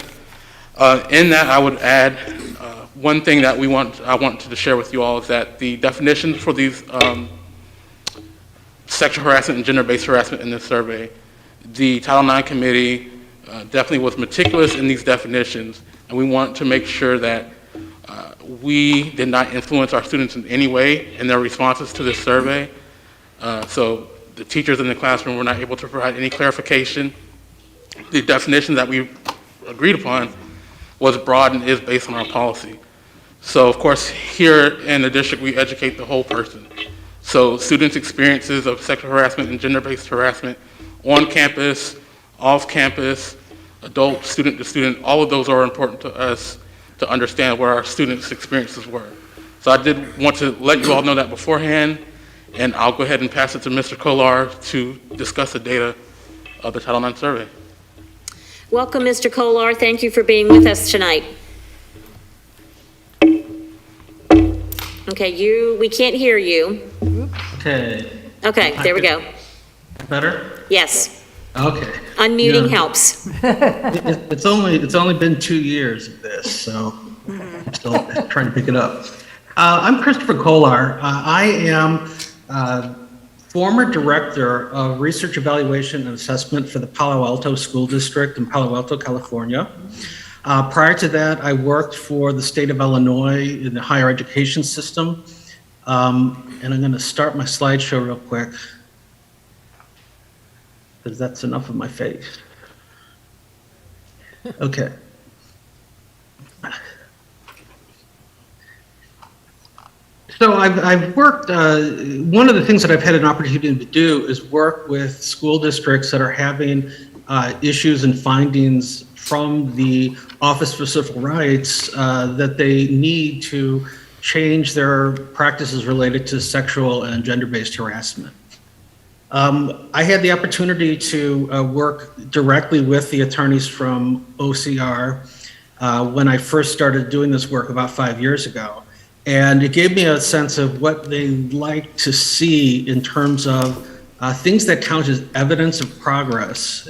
In that, I would add one thing that I want to share with you all is that the definitions for these sexual harassment and gender-based harassment in this survey, the Title IX committee definitely was meticulous in these definitions, and we want to make sure that we did not influence our students in any way in their responses to this survey. So the teachers in the classroom were not able to provide any clarification. The definition that we agreed upon was broad and is based on our policy. So of course, here in the district, we educate the whole person. So students' experiences of sexual harassment and gender-based harassment on campus, off campus, adult, student to student, all of those are important to us to understand what our students' experiences were. So I did want to let you all know that beforehand, and I'll go ahead and pass it to Mr. Kolar to discuss the data of the Title IX survey. Welcome, Mr. Kolar. Thank you for being with us tonight. Okay, we can't hear you. Okay. Okay, there we go. Better? Yes. Okay. Unmuting Yeah. helps. It's only been 2 years of this, so I'm still trying to pick it up. I'm Christopher Kolar. I am former director of research evaluation and assessment for the Palo Alto School District in Palo Alto, California. Prior to that, I worked for the state of Illinois in the higher education system. And I'm going to start my slideshow real quick, because that's enough of my face. Okay. So I've worked, one of the things that I've had an opportunity to do is work with school districts that are having issues and findings from the Office for Civil Rights that they need to change their practices related to sexual and gender-based harassment. I had the opportunity to work directly with the attorneys from OCR when I first started doing this work about 5 years ago. And it gave me a sense of what they like to see in terms of things that count as evidence of progress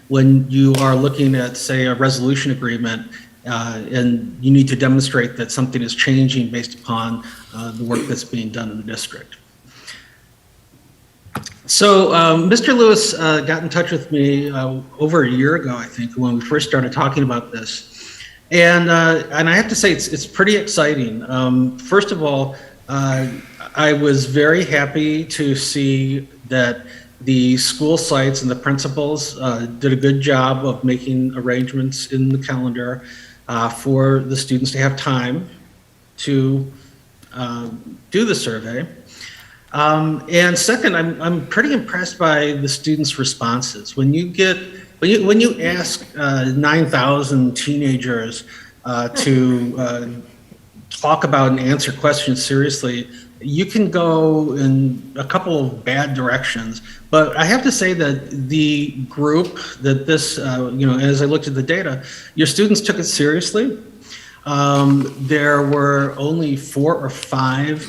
when you are looking at, say, a resolution agreement and you need to demonstrate that something is changing based upon the work that's being done in the district. So Mr. Lewis got in touch with me over a year ago, I think, when we first started talking about this. And I have to say, it's pretty exciting. First of all, I was very happy to see that the school sites and the principals did a good job of making arrangements in the calendar for the students to have time to do the survey. And second, I'm pretty impressed by the students' responses. When you ask 9,000 teenagers to talk about and answer questions seriously, you can go in a couple of bad directions. But I have to say that the group that this, as I looked at the data, your students took it seriously. There were only 4 or 5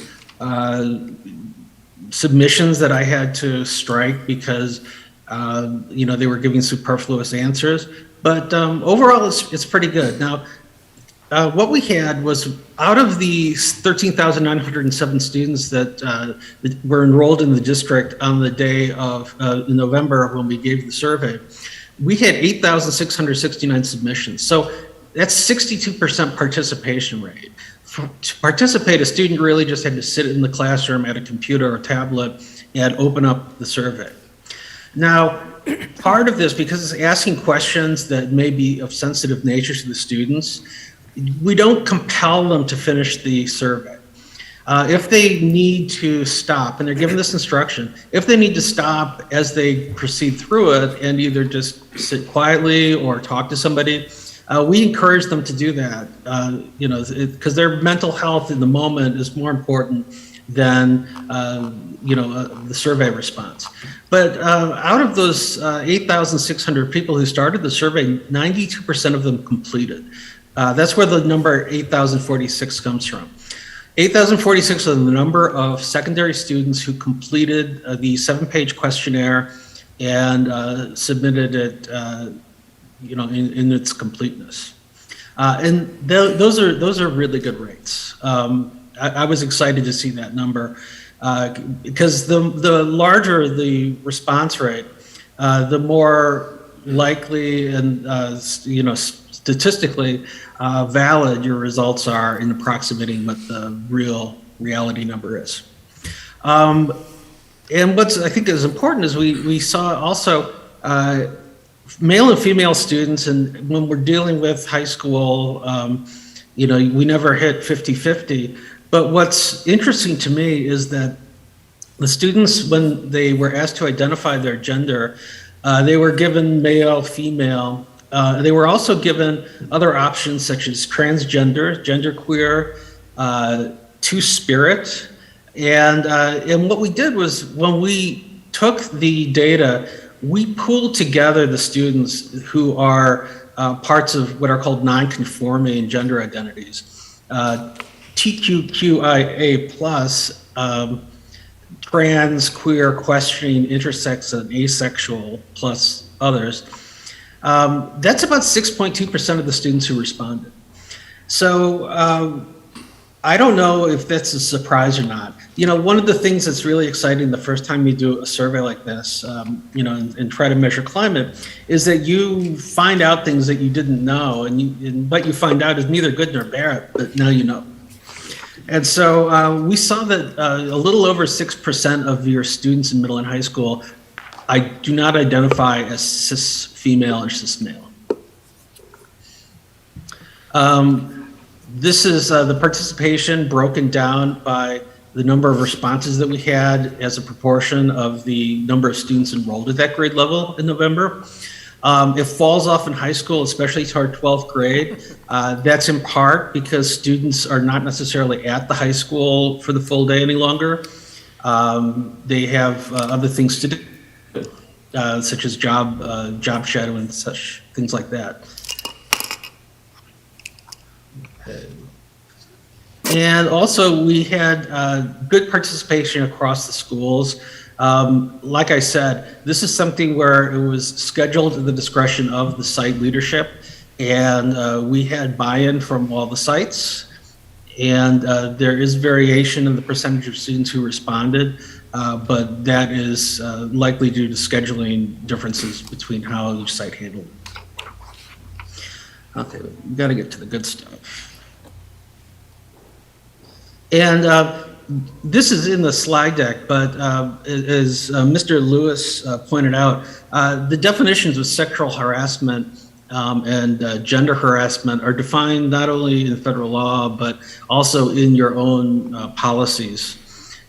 submissions that I had to strike because they were giving superfluous answers. But overall, it's pretty good. Now, what we had was, out of the 13,907 students that were enrolled in the district on the day of November when we gave the survey, we had 8,669 submissions. So that's 62% participation rate. To participate, a student really just had to sit in the classroom at a computer or tablet and open up the survey. Now, part of this, because it's asking questions that may be of sensitive nature to the students, we don't compel them to finish the survey. If they need to stop, and they're given this instruction, if they need to stop as they proceed through it and either just sit quietly or talk to somebody, we encourage them to do that, because their mental health in the moment is more important than the survey response. But out of those 8,600 people who started the survey, 92% of them completed. That's where the number 8,046 comes from. 8,046 are the number of secondary students who completed the 7-page questionnaire and submitted it in its completeness. And those are really good rates. I was excited to see that number because the larger the response rate, the more likely and statistically valid your results are in approximating what the real reality number is. And what's I think is important is we saw also male and female students, and when we're dealing with high school, we never hit 50-50. But what's interesting to me is that the students, when they were asked to identify their gender, they were given male, female. They were also given other options such as transgender, genderqueer, two-spirit. And what we did was when we took the data, we pooled together the students who are parts of what are called non-conforming gender identities. TQQIA+, trans, queer, questioning, intersex, and asexual, plus others. That's about 6.2% of the students who responded. So I don't know if that's a surprise or not. One of the things that's really exciting the first time you do a survey like this, and try to measure climate, is that you find out things that you didn't know, and what you find out is neither good nor bad, but now you know. And so we saw that a little over 6% of your students in middle and high school do not identify as cis female or cis male. This is the participation broken down by the number of responses that we had as a proportion of the number of students enrolled at that grade level in November. It falls off in high school, especially toward 12th grade. That's in part because students are not necessarily at the high school for the full day any longer. They have other things to do, such as job shadowing, such things like that. And also we had good participation across the schools. Like I said, this is something where it was scheduled at the discretion of the site leadership, and we had buy-in from all the sites, and there is variation in the percentage of students who responded, but that is likely due to scheduling differences between how each site handled it. Okay, we got to get to the good stuff. And this is in the slide deck, but as Mr. Lewis pointed out, the definitions of sexual harassment and gender harassment are defined not only in federal law, but also in your own policies.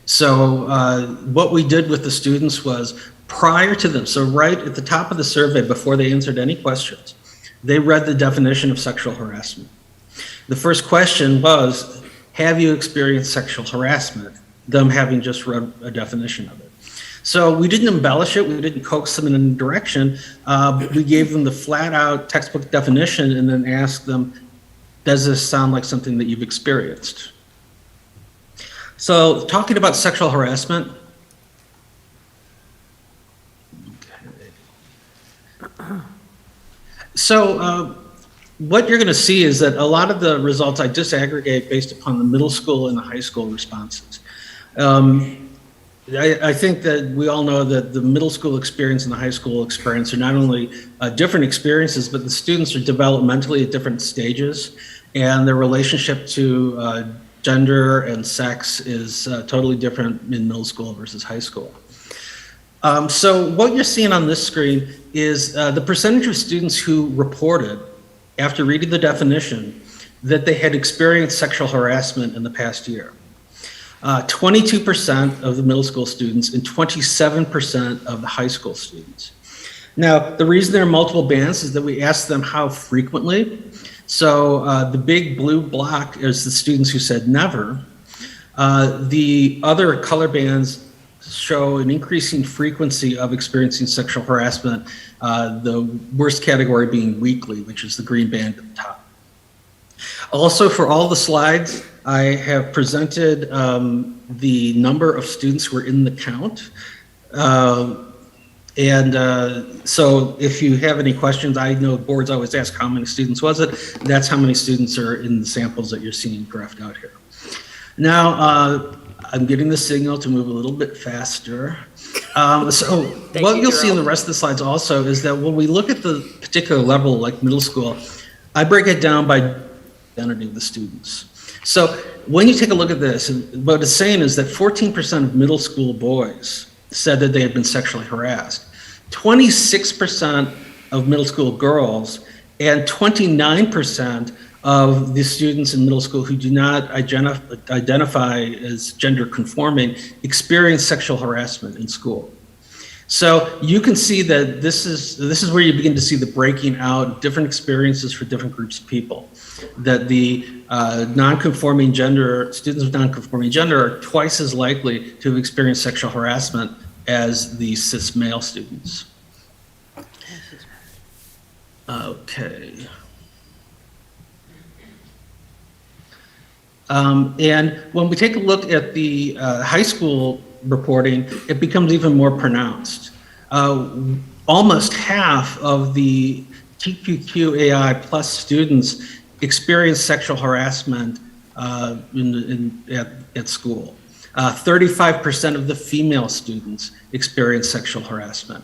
So what we did with the students was prior to them, so right at the top of the survey before they answered any questions, they read the definition of sexual harassment. The first question was, have you experienced sexual harassment? Them having just read a definition of it. So we didn't embellish it, we didn't coax them in any direction. We gave them the flat out textbook definition and then asked them, does this sound like something that you've experienced? So talking about sexual harassment. So what you're going to see is that a lot of the results I disaggregate based upon the middle school and the high school responses. I think that we all know that the middle school experience and the high school experience are not only different experiences, but the students are developmentally at different stages, and their relationship to gender and sex is totally different in middle school versus high school. So what you're seeing on this screen is the percentage of students who reported, after reading the definition, that they had experienced sexual harassment in the past year. 22% of the middle school students and 27% of the high school students. Now, the reason there are multiple bands is that we asked them how frequently. So the big blue block is the students who said never. The other color bands show an increasing frequency of experiencing sexual harassment, the worst category being weekly, which is the green band at the top. Also, for all the slides, I have presented the number of students who are in the count. So if you have any questions, I know boards always ask how many students was it. That's how many students are in the samples that you're seeing graphed out here. Now, I'm getting the signal to move a little bit faster. So what you'll see in the rest of the slides also is that when we look at the particular level, like middle school, I break it down by identity of the students. So when you take a look at this, what it's saying is that 14% of middle school boys said that they had been sexually harassed, 26% of middle school girls, and 29% of the students in middle school who do not identify as gender conforming experience sexual harassment in school. So you can see that this is where you begin to see the breaking out of different experiences for different groups of people. That the non-conforming gender, students with non-conforming gender are twice as likely to have experienced sexual harassment as the cis male students. Okay. And when we take a look at the high school reporting, it becomes even more pronounced. Almost half of the TQQAI plus students experience sexual harassment at school. 35% of the female students experience sexual harassment.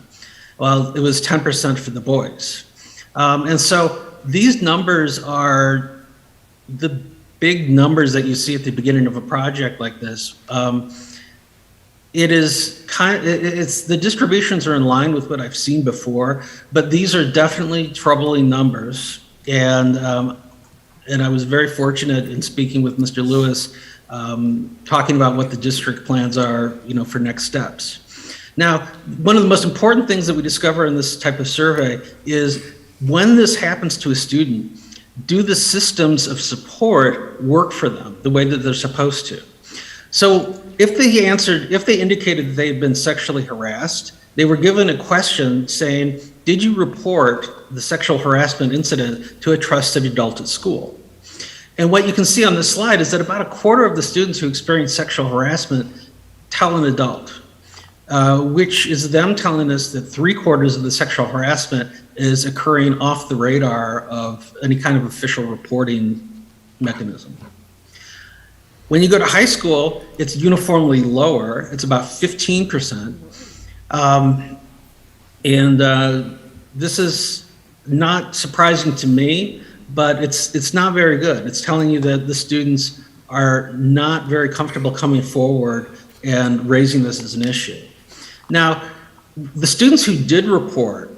Well, it was 10% for the boys. And so these numbers are the big numbers that you see at the beginning of a project like this. It's the distributions are in line with what I've seen before, but these are definitely troubling numbers. And I was very fortunate in speaking with Mr. Lewis, talking about what the district plans are, for next steps. Now, one of the most important things that we discover in this type of survey is when this happens to a student, do the systems of support work for them the way that they're supposed to? So if they indicated that they had been sexually harassed, they were given a question saying, did you report the sexual harassment incident to a trusted adult at school? And what you can see on this slide is that about a quarter of the students who experience sexual harassment tell an adult, which is them telling us that 3/4 of the sexual harassment is occurring off the radar of any kind of official reporting mechanism. When you go to high school, it's uniformly lower. It's about 15%. This is not surprising to me, but it's not very good. It's telling you that the students are not very comfortable coming forward and raising this as an issue. Now, the students who did report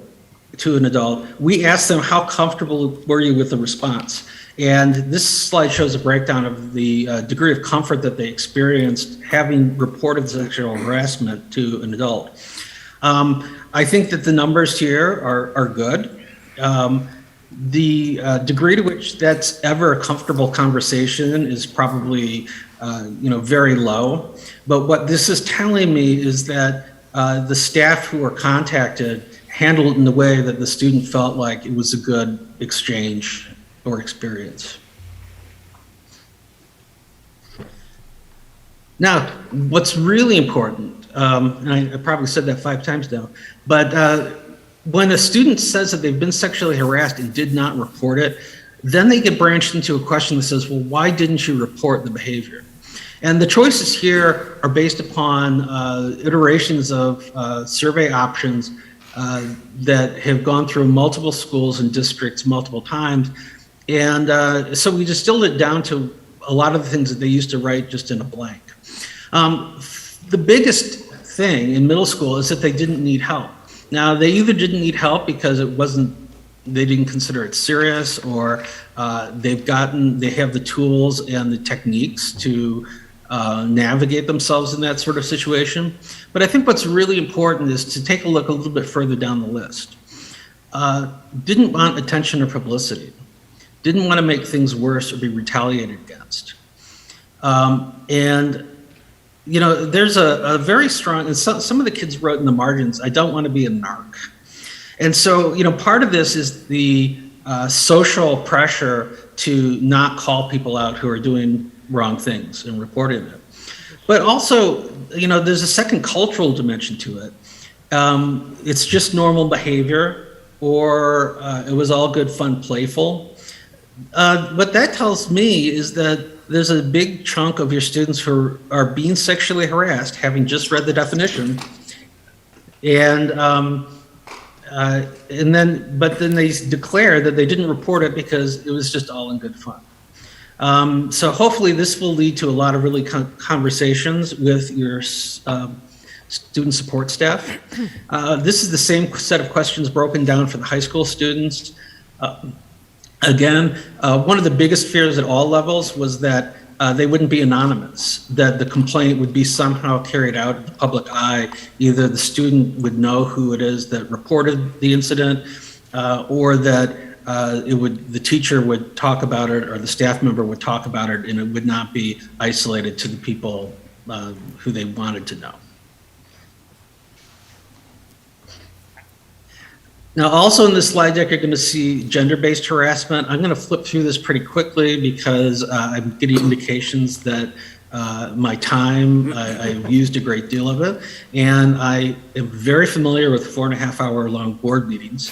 to an adult, we asked them, how comfortable were you with the response? And this slide shows a breakdown of the degree of comfort that they experienced having reported sexual harassment to an adult. I think that the numbers here are good. The degree to which that's ever a comfortable conversation is probably very low. But what this is telling me is that the staff who were contacted handled it in the way that the student felt like it was a good exchange or experience. Now, what's really important, and I probably said that 5 times now, but when a student says that they've been sexually harassed and did not report it, Then they get branched into a question that says, well, why didn't you report the behavior? And the choices here are based upon iterations of survey options that have gone through multiple schools and districts multiple times. And so we distilled it down to a lot of the things that they used to write just in a blank. The biggest thing in middle school is that they didn't need help. Now, they either didn't need help because they didn't consider it serious, or they have the tools and the techniques to navigate themselves in that sort of situation. But I think what's really important is to take a look a little bit further down the list. Didn't want attention or publicity. Didn't want to make things worse or be retaliated against. And you know, there's a very strong, and some of the kids wrote in the margins, I don't want to be a narc. And so, you know, part of this is the social pressure to not call people out who are doing wrong things and reporting it. But also, you know, there's a second cultural dimension to it. It's just normal behavior, or it was all good, fun, playful. What that tells me is that there's a big chunk of your students who are being sexually harassed, having just read the definition, and then they declare that they didn't report it because it was just all in good fun. So hopefully this will lead to a lot of really conversations with your student support staff. This is the same set of questions broken down for the high school students. Again, one of the biggest fears at all levels was that they wouldn't be anonymous, that the complaint would be somehow carried out in the public eye. Either the student would know who it is that reported the incident, or that the teacher would talk about it, or the staff member would talk about it, and it would not be isolated to the people who they wanted to know. Now, also in this slide deck, you're going to see gender-based harassment. I'm going to flip through this pretty quickly because I'm getting indications that I've used a great deal of it, and I am very familiar with 4.5-hour-long board meetings,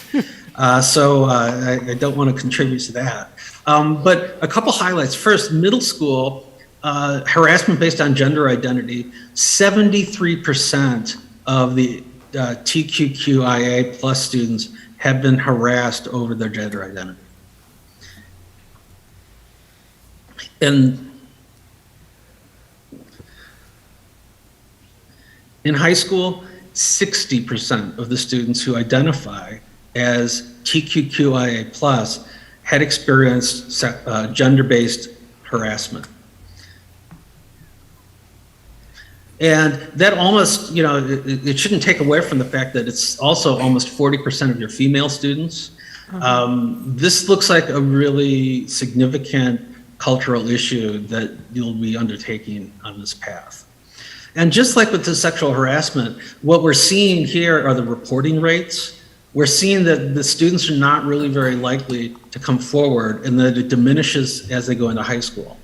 so I don't want to contribute to that. But a couple highlights. First, middle school harassment based on gender identity, 73% of the TQQIA plus students have been harassed over their gender identity. And in high school, 60% of the students who identify as TQQIA plus had experienced gender-based harassment. And that almost, you know, it shouldn't take away from the fact that it's also almost 40% of your female students. This looks like a really significant cultural issue that you'll be undertaking on this path. And just like with the sexual harassment, what we're seeing here are the reporting rates. We're seeing that the students are not really very likely to come forward, and that it diminishes as they go into high school.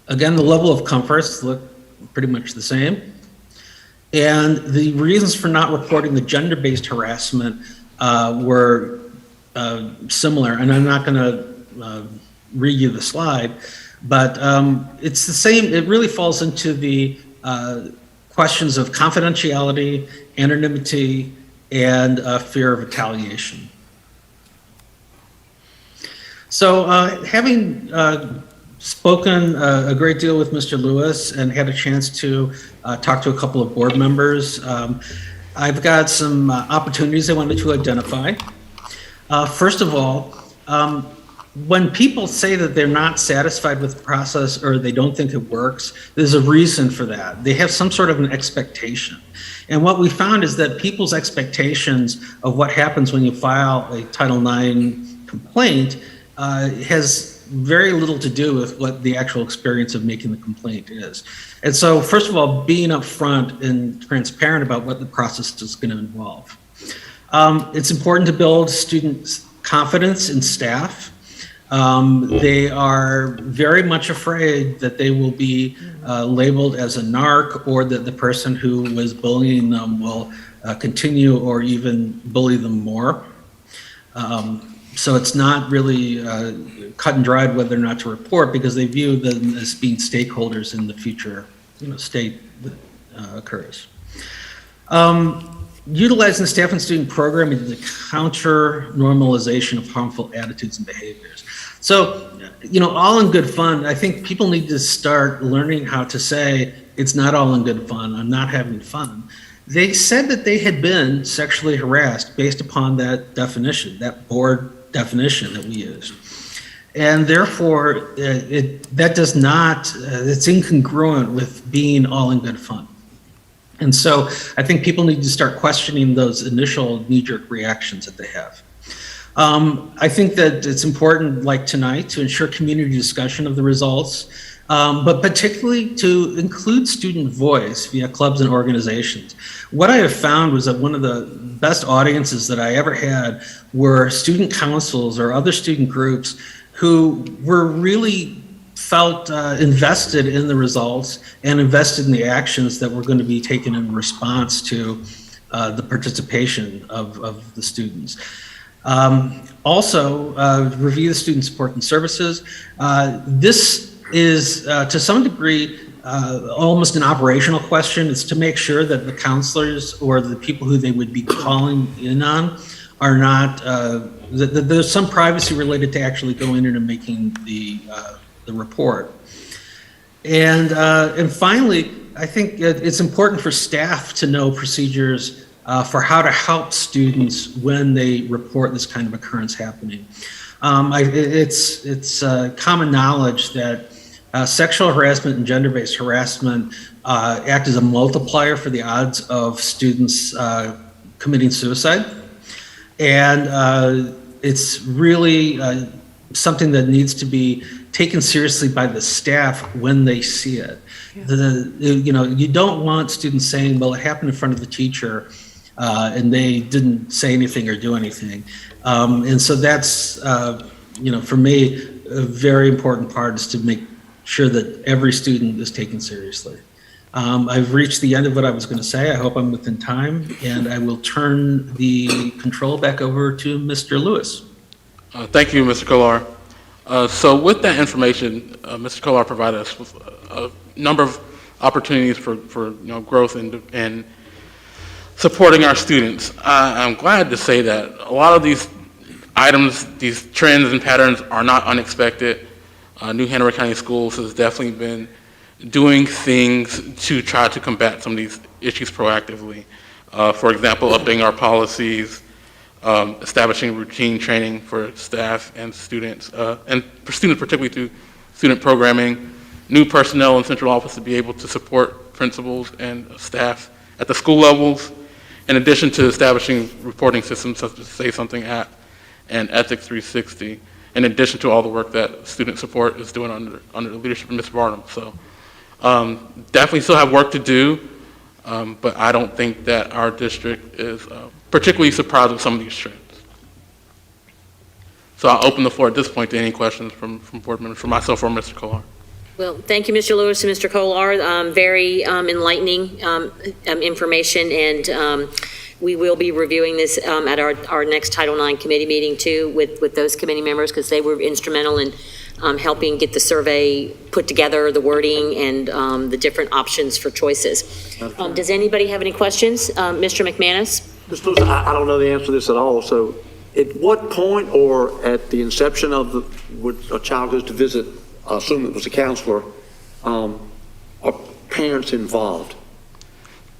Again, the level of comforts look pretty much the same. And the reasons for not reporting the gender-based harassment were similar. And I'm not going to read you the slide, but it's the same. It really falls into the questions of confidentiality, anonymity, and fear of retaliation. So having spoken a great deal with Mr. Lewis and had a chance to talk to a couple of board members, I've got some opportunities I wanted to identify. First of all, when people say that they're not satisfied with the process or they don't think it works, there's a reason for that. They have some sort of an expectation. And what we found is that people's expectations of what happens when you file a Title IX complaint has very little to do with what the actual experience of making the complaint is. And so, first of all, being upfront and transparent about what the process is going to involve. It's important to build students' confidence in staff. They are very much afraid that they will be labeled as a narc, or that the person who was bullying them will continue or even bully them more. So it's not really cut and dried whether or not to report, because they view them as being stakeholders in the future, state that occurs. Utilizing staff and student programming to counter normalization of harmful attitudes and behaviors. So, all in good fun. I think people need to start learning how to say, it's not all in good fun, I'm not having fun. They said that they had been sexually harassed based upon that definition, that board definition that we used. And therefore, that does not, it's incongruent with being all in good fun. And so I think people need to start questioning those initial knee-jerk reactions that they have. I think that it's important, like tonight, to ensure community discussion of the results, but particularly to include student voice via clubs and organizations. What I have found was that one of the best audiences that I ever had were student councils or other student groups who were really felt invested in the results and invested in the actions that were going to be taken in response to the participation of the students. Also, review the student support and services. This is, to some degree, almost an operational question. It's to make sure that the counselors or the people who they would be calling in on are not, that there's some privacy related to actually going in and making the report. And finally, I think it's important for staff to know procedures for how to help students when they report this kind of occurrence happening. It's common knowledge that sexual harassment and gender-based harassment act as a multiplier for the odds of students committing suicide. And it's really something that needs to be taken seriously by the staff when they see it. Yeah. You don't want students saying, well, it happened in front of the teacher and they didn't say anything or do anything. And so that's, for me, a very important part is to make sure that every student is taken seriously. I've reached the end of what I was going to say. I hope I'm within time, and I will turn the control back over to Mr. Lewis. Thank you, Mr. Kolar. So with that information, Mr. Kolar provided us with a number of opportunities for growth and supporting our students. I'm glad to say that a lot of these items, these trends and patterns are not unexpected. New Hanover County Schools has definitely been doing things to try to combat some of these issues proactively. For example, updating our policies, establishing routine training for staff and students, and for students particularly through student programming, new personnel in central office to be able to support principals and staff at the school levels, in addition to establishing reporting systems such as Say Something app and Ethics 360, in addition to all the work that student support is doing under the leadership of Ms. Barnum. So definitely still have work to do, but I don't think that our district is particularly surprised with some of these trends. So I'll open the floor at this point to any questions from board members, from myself or Mr. Kolar. Well, thank you, Mr. Lewis and Mr. Kolar. Very enlightening information, and we will be reviewing this at our next Title IX committee meeting too with those committee members, because they were instrumental in helping get the survey put together, the wording, and the different options for choices. Does anybody have any questions? Mr. McManus? Mr. Lewis, I don't know the answer to this at all. So at what point or at the inception of when a child goes to visit, I assume it was a counselor, are parents involved?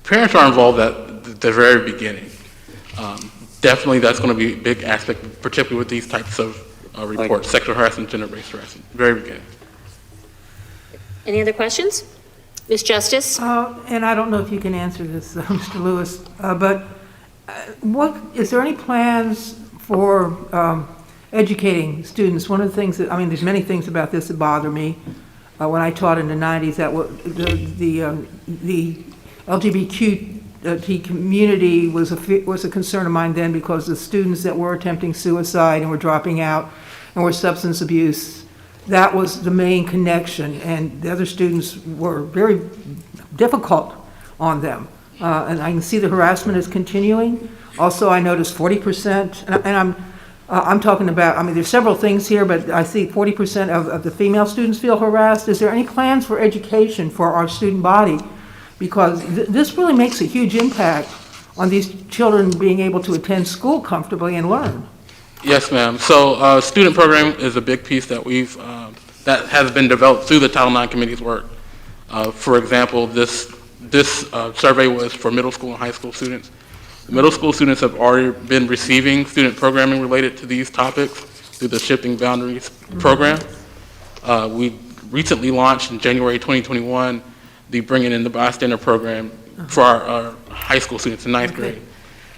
Parents are involved at the very beginning. Definitely that's going to be a big aspect, particularly with these types of reports, sexual harassment, gender-based harassment, very beginning. Any other questions? Ms. Justice? And I don't know if you can answer this, Mr. Lewis, but is there any plans for educating students? One of the things there's many things about this that bother me. When I taught in the 90s, that the LGBTQ community was a concern of mine then, because the students that were attempting suicide and were dropping out and were substance abuse, that was the main connection, and the other students were very difficult on them. And I can see the harassment is continuing. Also, I noticed 40%, and I'm talking about, I mean, there's several things here, but I see 40% of the female students feel harassed. Is there any plans for education for our student body? Because this really makes a huge impact on these children being able to attend school comfortably and learn. Yes, ma'am. So student program is a big piece that that has been developed through the Title IX Committee's work. For example, this survey was for middle school and high school students. Middle school students have already been receiving student programming related to these topics through the Shifting Boundaries program. We recently launched in January 2021 the Bringing in the Bystander program for our high school students in ninth grade.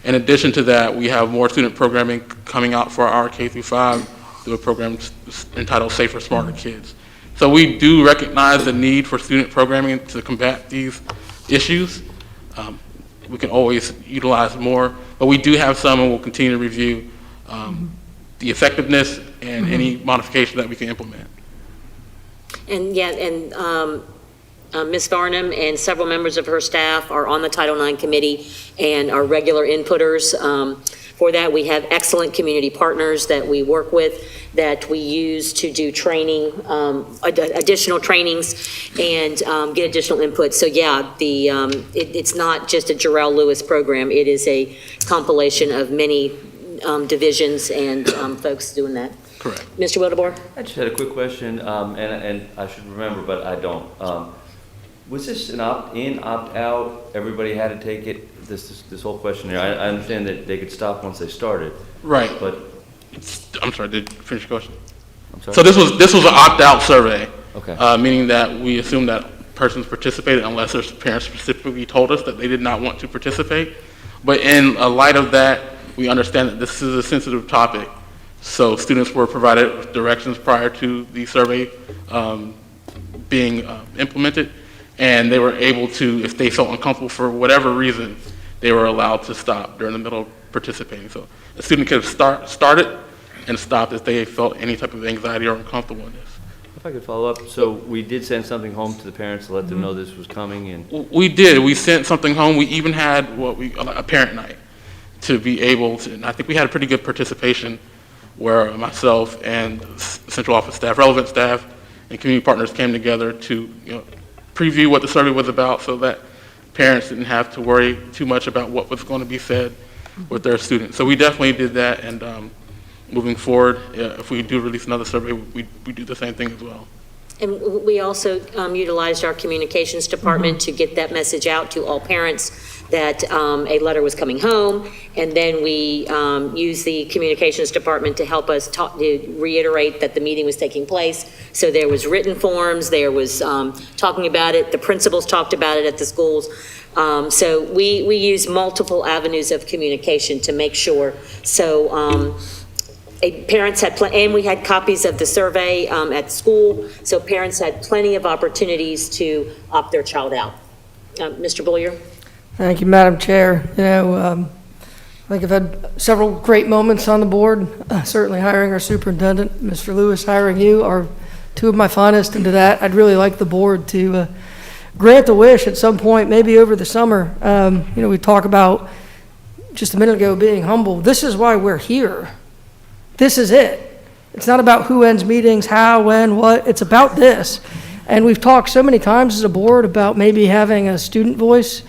In addition to that, we have more student programming coming out for our K through 5 through a program entitled Safer, Smarter Kids. So we do recognize the need for student programming to combat these issues. We can always utilize more, but we do have some, and we'll continue to review the effectiveness and any modification that we can implement. And yeah, and Ms. Varnum and several members of her staff are on the Title IX committee and are regular inputters. For that, we have excellent community partners that we work with, that we use to do training, additional trainings, and get additional input. So yeah, it's not just a Jarrell Lewis program. It is a compilation of many divisions and folks doing that. Correct. Mr. Wildebohr? I just had a quick question, and I should remember, but I don't. Was this an opt-in, opt-out? Everybody had to take it? This whole questionnaire. I understand that they could stop once they started. Right. But I'm sorry. Did you finish your question? I'm sorry. So this was an opt-out survey. Okay. Meaning that we assume that persons participated unless their parents specifically told us that they did not want to participate. But in light of that, we understand that this is a sensitive topic. So students were provided with directions prior to the survey being implemented, and they were able to, if they felt uncomfortable for whatever reason, they were allowed to stop during the middle of participating. So a student could have started and stopped if they felt any type of anxiety or uncomfortableness. if I could follow up, so we did send something home to the parents to let them know this was coming, and We did. We sent something home. We even had a parent night to be able to, and I think we had a pretty good participation where myself and central office staff, relevant staff, and community partners came together to preview what the survey was about so that parents didn't have to worry too much about what was going to be said with their students. So we definitely did that, and moving forward, if we do release another survey, we do the same thing as well. And we also utilized our communications department to get that message out to all parents that a letter was coming home, and then we used the communications department to help us to reiterate that the meeting was taking place. So there was written forms, there was talking about it, the principals talked about it at the schools. So we use multiple avenues of communication to make sure. So parents had, and we had copies of the survey at school, so parents had plenty of opportunities to opt their child out. Mr. Bullier? Thank you, Madam Chair. I think I've had several great moments on the board, certainly hiring our superintendent, Mr. Lewis, hiring you are two of my finest, and to that, I'd really like the board to grant a wish at some point, maybe over the summer. We talk about, just a minute ago, being humble. This is why we're here. This is it. It's not about who ends meetings, how, when, what. It's about this. And we've talked so many times as a board about maybe having a student voice.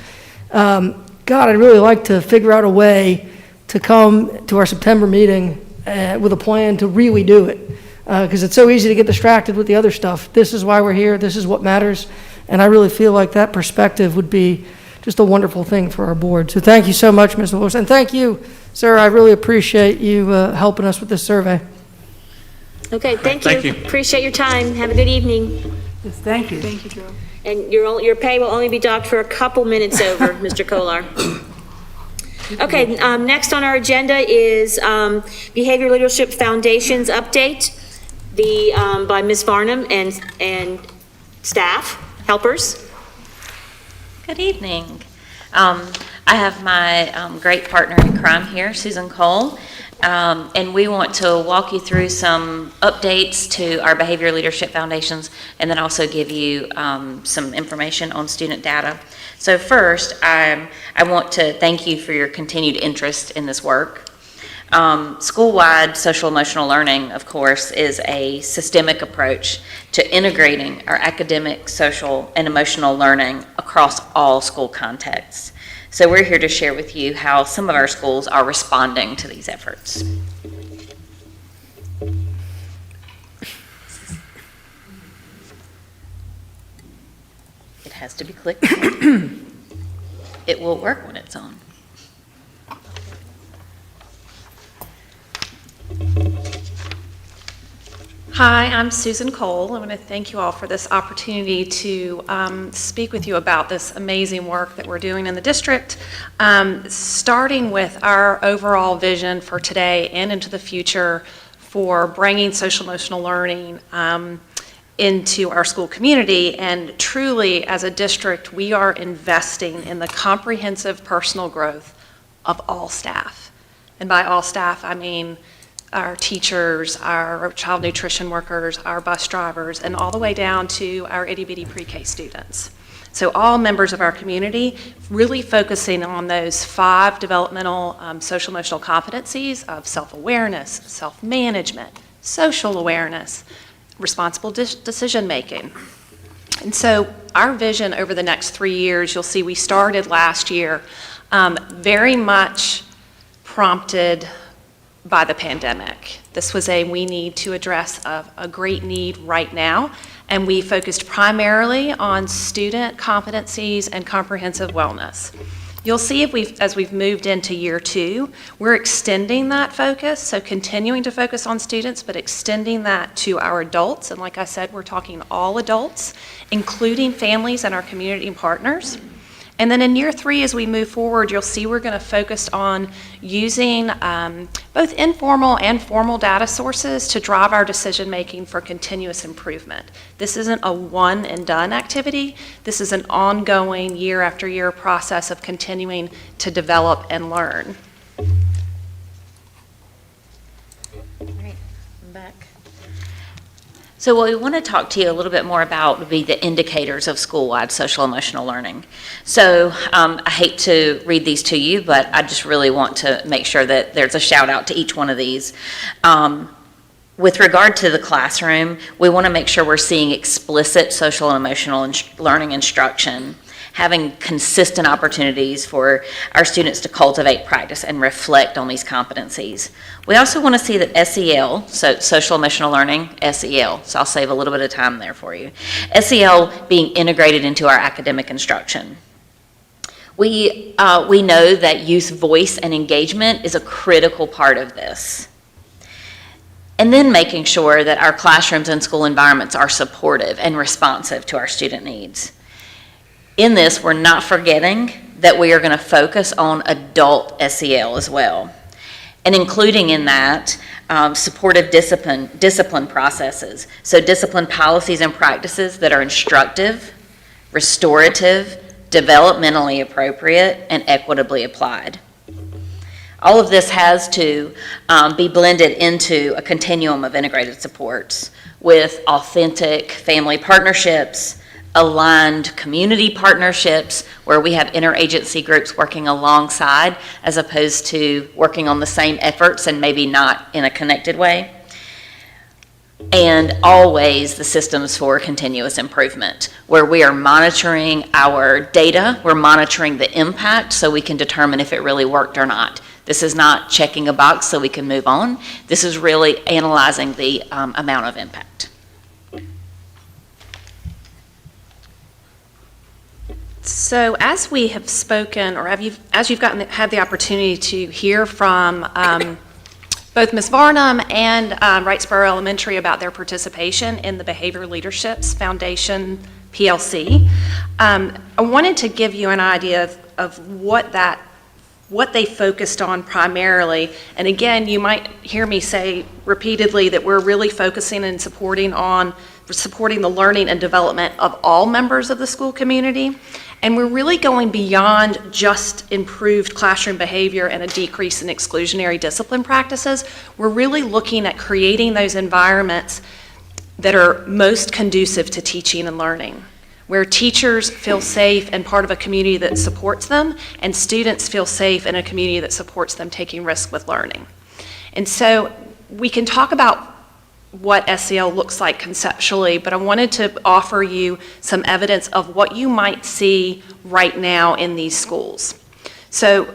God, I'd really like to figure out a way to come to our September meeting with a plan to really do it. Because it's so easy to get distracted with the other stuff. This is why we're here. This is what matters. And I really feel like that perspective would be just a wonderful thing for our board. So thank you so much, Mr. Lewis. And thank you, sir. I really appreciate you helping us with this survey. Okay, thank you. Appreciate your time. Have a good evening. Yes, thank you. Thank you, Joe. And your pay will only be docked for a couple minutes over, Mr. Kolar. Okay, next on our agenda is Behavior Leadership Foundation's update by Ms. Varnum and staff, helpers. Good evening. I have my great partner in crime here, Susan Cole, and we want to walk you through some updates to our Behavior Leadership Foundations and then also give you some information on student data. So first, I want to thank you for your continued interest in this work. School-wide social emotional learning, of course, is a systemic approach to integrating our academic, social, and emotional learning across all school contexts. So we're here to share with you how some of our schools are responding to these efforts. It has to be clicked. It will work when it's on. Hi, I'm Susan Cole. I want to thank you all for this opportunity to speak with you about this amazing work that we're doing in the district, starting with our overall vision for today and into the future for bringing social emotional learning into our school community. And truly, as a district, we are investing in the comprehensive personal growth of all staff. And by all staff, I mean our teachers, our child nutrition workers, our bus drivers, and all the way down to our itty-bitty pre-K students. So all members of our community really focusing on those 5 developmental social emotional competencies of self-awareness, self-management, social awareness, responsible decision making. And so our vision over the next 3 years, you'll see we started last year very much prompted by the pandemic. This was we need to address a great need right now, and we focused primarily on student competencies and comprehensive wellness. You'll see as we've moved into year 2, we're extending that focus, so continuing to focus on students, but extending that to our adults, and like I said, we're talking all adults, including families and our community partners. And then in year 3, as we move forward, you'll see we're going to focus on using both informal and formal data sources to drive our decision making for continuous improvement. This isn't a one and done activity. This is an ongoing year after year process of continuing to develop and learn. All right, I'm back. So what we want to talk to you a little bit more about would be the indicators of school-wide social emotional learning. So I hate to read these to you, but I just really want to make sure that there's a shout out to each one of these. With regard to the classroom, we want to make sure we're seeing explicit social and emotional learning instruction, having consistent opportunities for our students to cultivate, practice, and reflect on these competencies. We also want to see that SEL, so social emotional learning, SEL, so I'll save a little bit of time there for you. SEL being integrated into our academic instruction. We know that youth voice and engagement is a critical part of this. And then making sure that our classrooms and school environments are supportive and responsive to our student needs. In this, we're not forgetting that we are going to focus on adult SEL as well, and including in that supportive discipline processes. So discipline policies and practices that are instructive, restorative, developmentally appropriate, and equitably applied. All of this has to be blended into a continuum of integrated supports with authentic family partnerships, aligned community partnerships where we have interagency groups working alongside as opposed to working on the same efforts and maybe not in a connected way. And always the systems for continuous improvement where we are monitoring our data, we're monitoring the impact so we can determine if it really worked or not. This is not checking a box so we can move on. This is really analyzing the amount of impact. So as we have spoken, or as you've had the opportunity to hear from both Ms. Varnum and Wrightsboro Elementary about their participation in the Behavior Leaderships Foundation PLC, I wanted to give you an idea of what they focused on primarily. And again, you might hear me say repeatedly that we're really focusing and supporting the learning and development of all members of the school community. And we're really going beyond just improved classroom behavior and a decrease in exclusionary discipline practices. We're really looking at creating those environments that are most conducive to teaching and learning, where teachers feel safe and part of a community that supports them, and students feel safe in a community that supports them taking risks with learning. And so we can talk about what SEL looks like conceptually, but I wanted to offer you some evidence of what you might see right now in these schools. So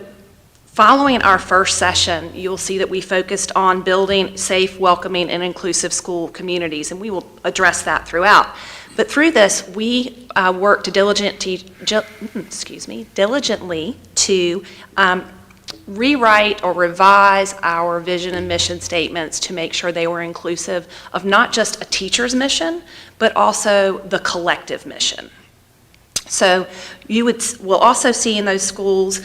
following our first session, you'll see that we focused on building safe, welcoming, and inclusive school communities, and we will address that throughout. But through this, we worked diligently to rewrite or revise our vision and mission statements to make sure they were inclusive of not just a teacher's mission, but also the collective mission. So you will also see in those schools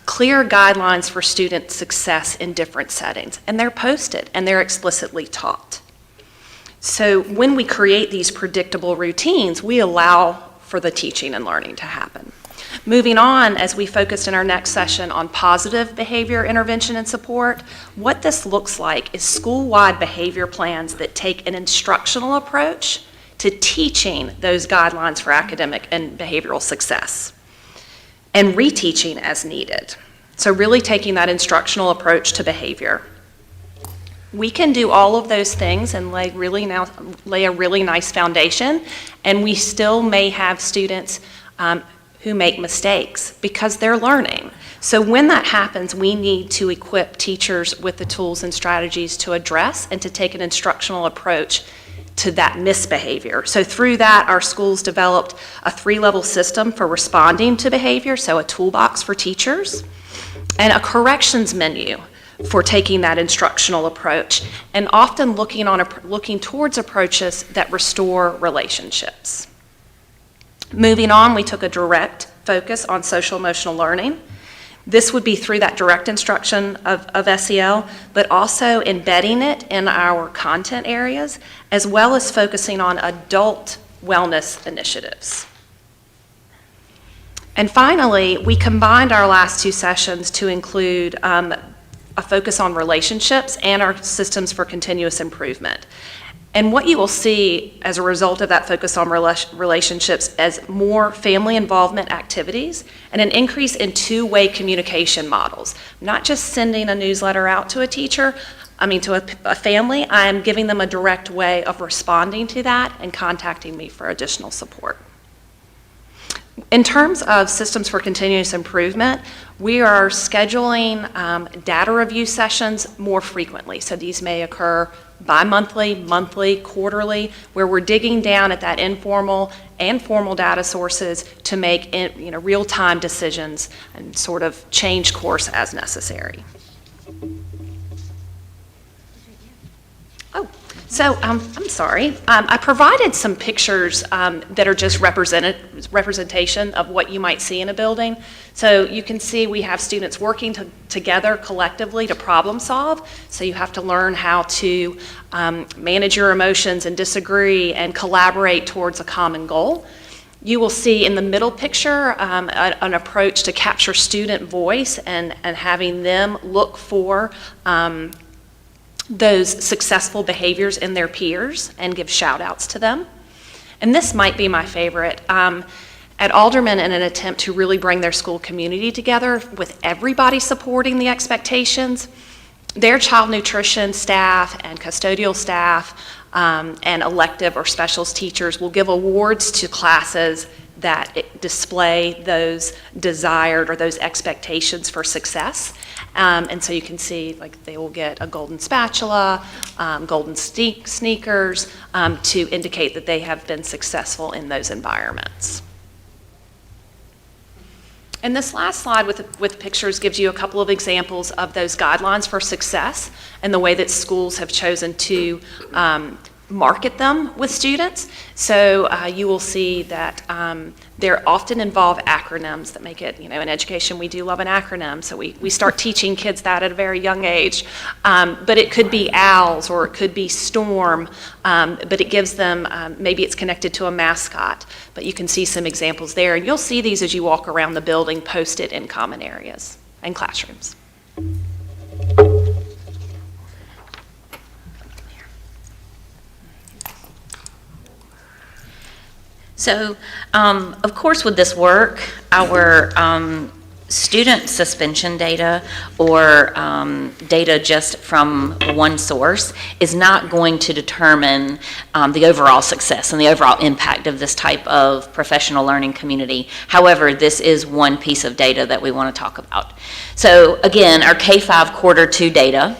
clear guidelines for student success in different settings, and they're posted and they're explicitly taught. So when we create these predictable routines, we allow for the teaching and learning to happen. Moving on, as we focused in our next session on positive behavior intervention and support, what this looks like is school-wide behavior plans that take an instructional approach to teaching those guidelines for academic and behavioral success, and reteaching as needed. So really taking that instructional approach to behavior. We can do all of those things and lay a really nice foundation, and we still may have students who make mistakes because they're learning. So when that happens, we need to equip teachers with the tools and strategies to address and to take an instructional approach to that misbehavior. So through that, our schools developed a 3-level system for responding to behavior, so a toolbox for teachers, and a corrections menu for taking that instructional approach, and often looking towards approaches that restore relationships. Moving on, we took a direct focus on social emotional learning. This would be through that direct instruction of SEL, but also embedding it in our content areas, as well as focusing on adult wellness initiatives. And finally, we combined our last 2 sessions to include a focus on relationships and our systems for continuous improvement. And what you will see as a result of that focus on relationships as more family involvement activities and an increase in 2-way communication models. Not just sending a newsletter out to to a family, I am giving them a direct way of responding to that and contacting me for additional support. In terms of systems for continuous improvement, we are scheduling data review sessions more frequently. So these may occur bi-monthly, monthly, quarterly, where we're digging down at that informal and formal data sources to make real-time decisions and sort of change course as necessary. So I'm sorry, I provided some pictures that are just representation of what you might see in a building. So you can see we have students working together collectively to problem solve. So you have to learn how to manage your emotions and disagree and collaborate towards a common goal. You will see in the middle picture an approach to capture student voice and having them look for those successful behaviors in their peers and give shout outs to them. And this might be my favorite. At Alderman, in an attempt to really bring their school community together with everybody supporting the expectations, their child nutrition staff and custodial staff and elective or specials teachers will give awards to classes that display those desired or those expectations for success. And so you can see, like, they will get a golden spatula, golden sneakers, to indicate that they have been successful in those environments. And this last slide with pictures gives you a couple of examples of those guidelines for success and the way that schools have chosen to market them with students. So you will see that they often involve acronyms that make it, in education we do love an acronym, so we start teaching kids that at a very young age. But it could be OWLS or it could be STORM, but it gives them, maybe it's connected to a mascot, but you can see some examples there. And you'll see these as you walk around the building posted in common areas and classrooms. So, of course, with this work, our student suspension data or data just from one source is not going to determine the overall success and the overall impact of this type of professional learning community. However, this is one piece of data that we want to talk about. So again, our K-5 quarter 2 data.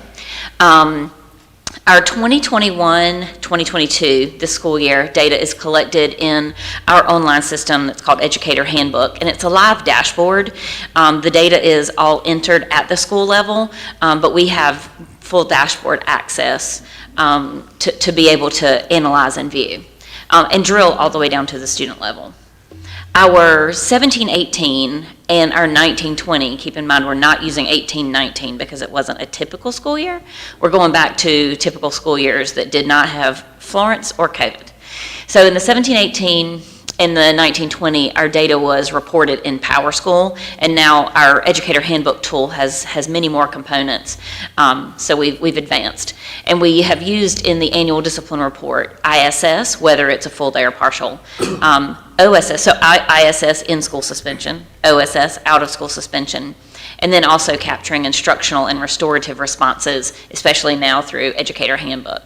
Our 2021-2022, this school year, data is collected in our online system that's called Educator Handbook, and it's a live dashboard. The data is all entered at the school level, but we have full dashboard access to be able to analyze and view, and drill all the way down to the student level. Our 17-18 and our 19-20, keep in mind we're not using 18-19 because it wasn't a typical school year. We're going back to typical school years that did not have Florence or COVID. So in the 17-18 and the 19-20, our data was reported in PowerSchool, and now our Educator Handbook tool has many more components. So we've advanced. And we have used in the annual discipline report ISS, whether it's a full day or partial, OSS, so ISS in-school suspension, OSS out-of-school suspension, and then also capturing instructional and restorative responses, especially now through Educator Handbook.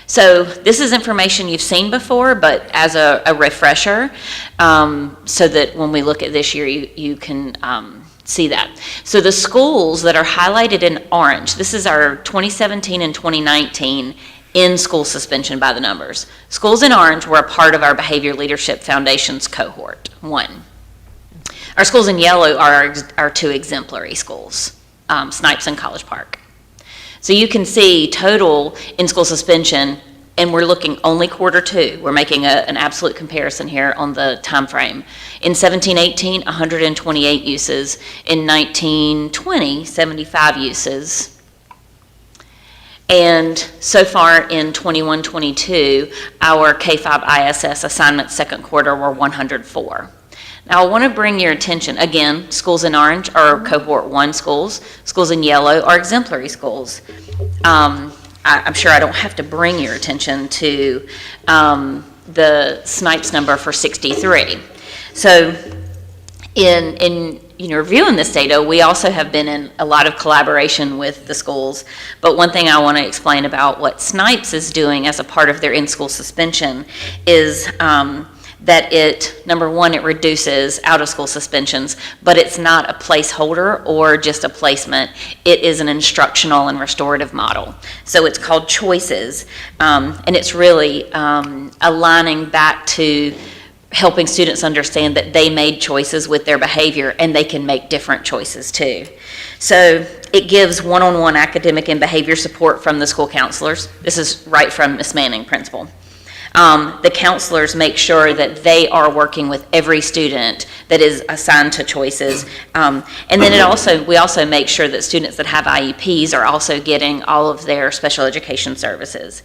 So this is information you've seen before, but as a refresher, so that when we look at this year, you can see that. So the schools that are highlighted in orange, this is our 2017 and 2019 in-school suspension by the numbers. Schools in orange were a part of our Behavior Leadership Foundation's cohort 1. Our schools in yellow are our 2 exemplary schools, Snipes and College Park. So you can see total in-school suspension, and we're looking only quarter 2. We're making an absolute comparison here on the time frame. In 17-18, 128 uses. In 19-20, 75 uses. And so far in 21-22, our K-5 ISS assignments second quarter were 104. Now I want to bring your attention, again, schools in orange are cohort 1 schools, schools in yellow are exemplary schools. I'm sure I don't have to bring your attention to the Snipes number for 63. So in reviewing this data, we also have been in a lot of collaboration with the schools, but one thing I want to explain about what Snipes is doing as a part of their in-school suspension is that it, number one, it reduces out-of-school suspensions, but it's not a placeholder or just a placement. It is an instructional and restorative model. So it's called choices, and it's really aligning back to helping students understand that they made choices with their behavior and they can make different choices too. So it gives one-on-one academic and behavior support from the school counselors. This is right from Ms. Manning, principal. The counselors make sure that they are working with every student that is assigned to choices. And then we also make sure that students that have IEPs are also getting all of their special education services.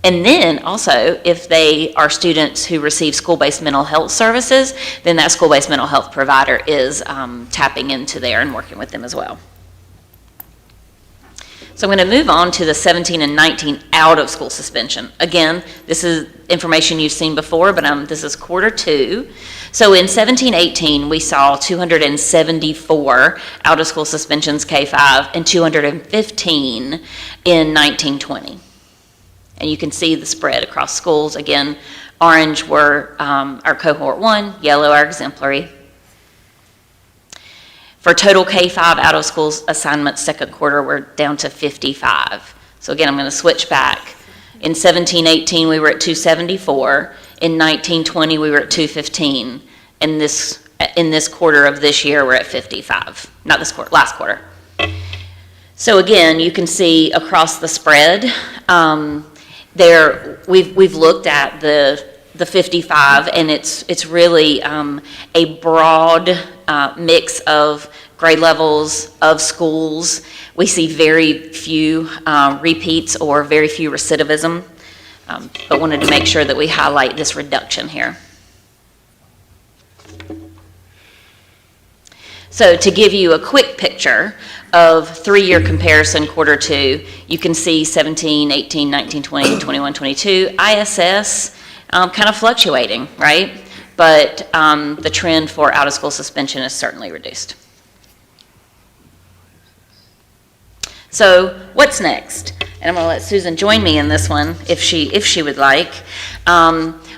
And then also, if they are students who receive school-based mental health services, then that school-based mental health provider is tapping into there and working with them as well. So I'm going to move on to the 17 and 19 out-of-school suspension. Again, this is information you've seen before, but this is quarter 2. So in 17-18, we saw 274 out-of-school suspensions K-5 and 215 in 19-20. And you can see the spread across schools. Again, orange were our cohort 1, yellow our exemplary. For total K-5 out of school assignments second quarter, we're down to 55. So again, I'm going to switch back. In 17-18, we were at 274. In 19-20, we were at 215. And in this quarter of this year, we're at 55. Not this quarter, last quarter. So again, you can see across the spread, we've looked at the 55, and it's really a broad mix of grade levels, of schools. We see very few repeats or very few recidivism, but wanted to make sure that we highlight this reduction here. So to give you a quick picture of 3-year comparison, quarter 2, you can see 17, 18, 19, 20, 21, 22, ISS kind of fluctuating, right? But the trend for out-of-school suspension is certainly reduced. So what's next? And I'm going to let Susan join me in this one if she would like.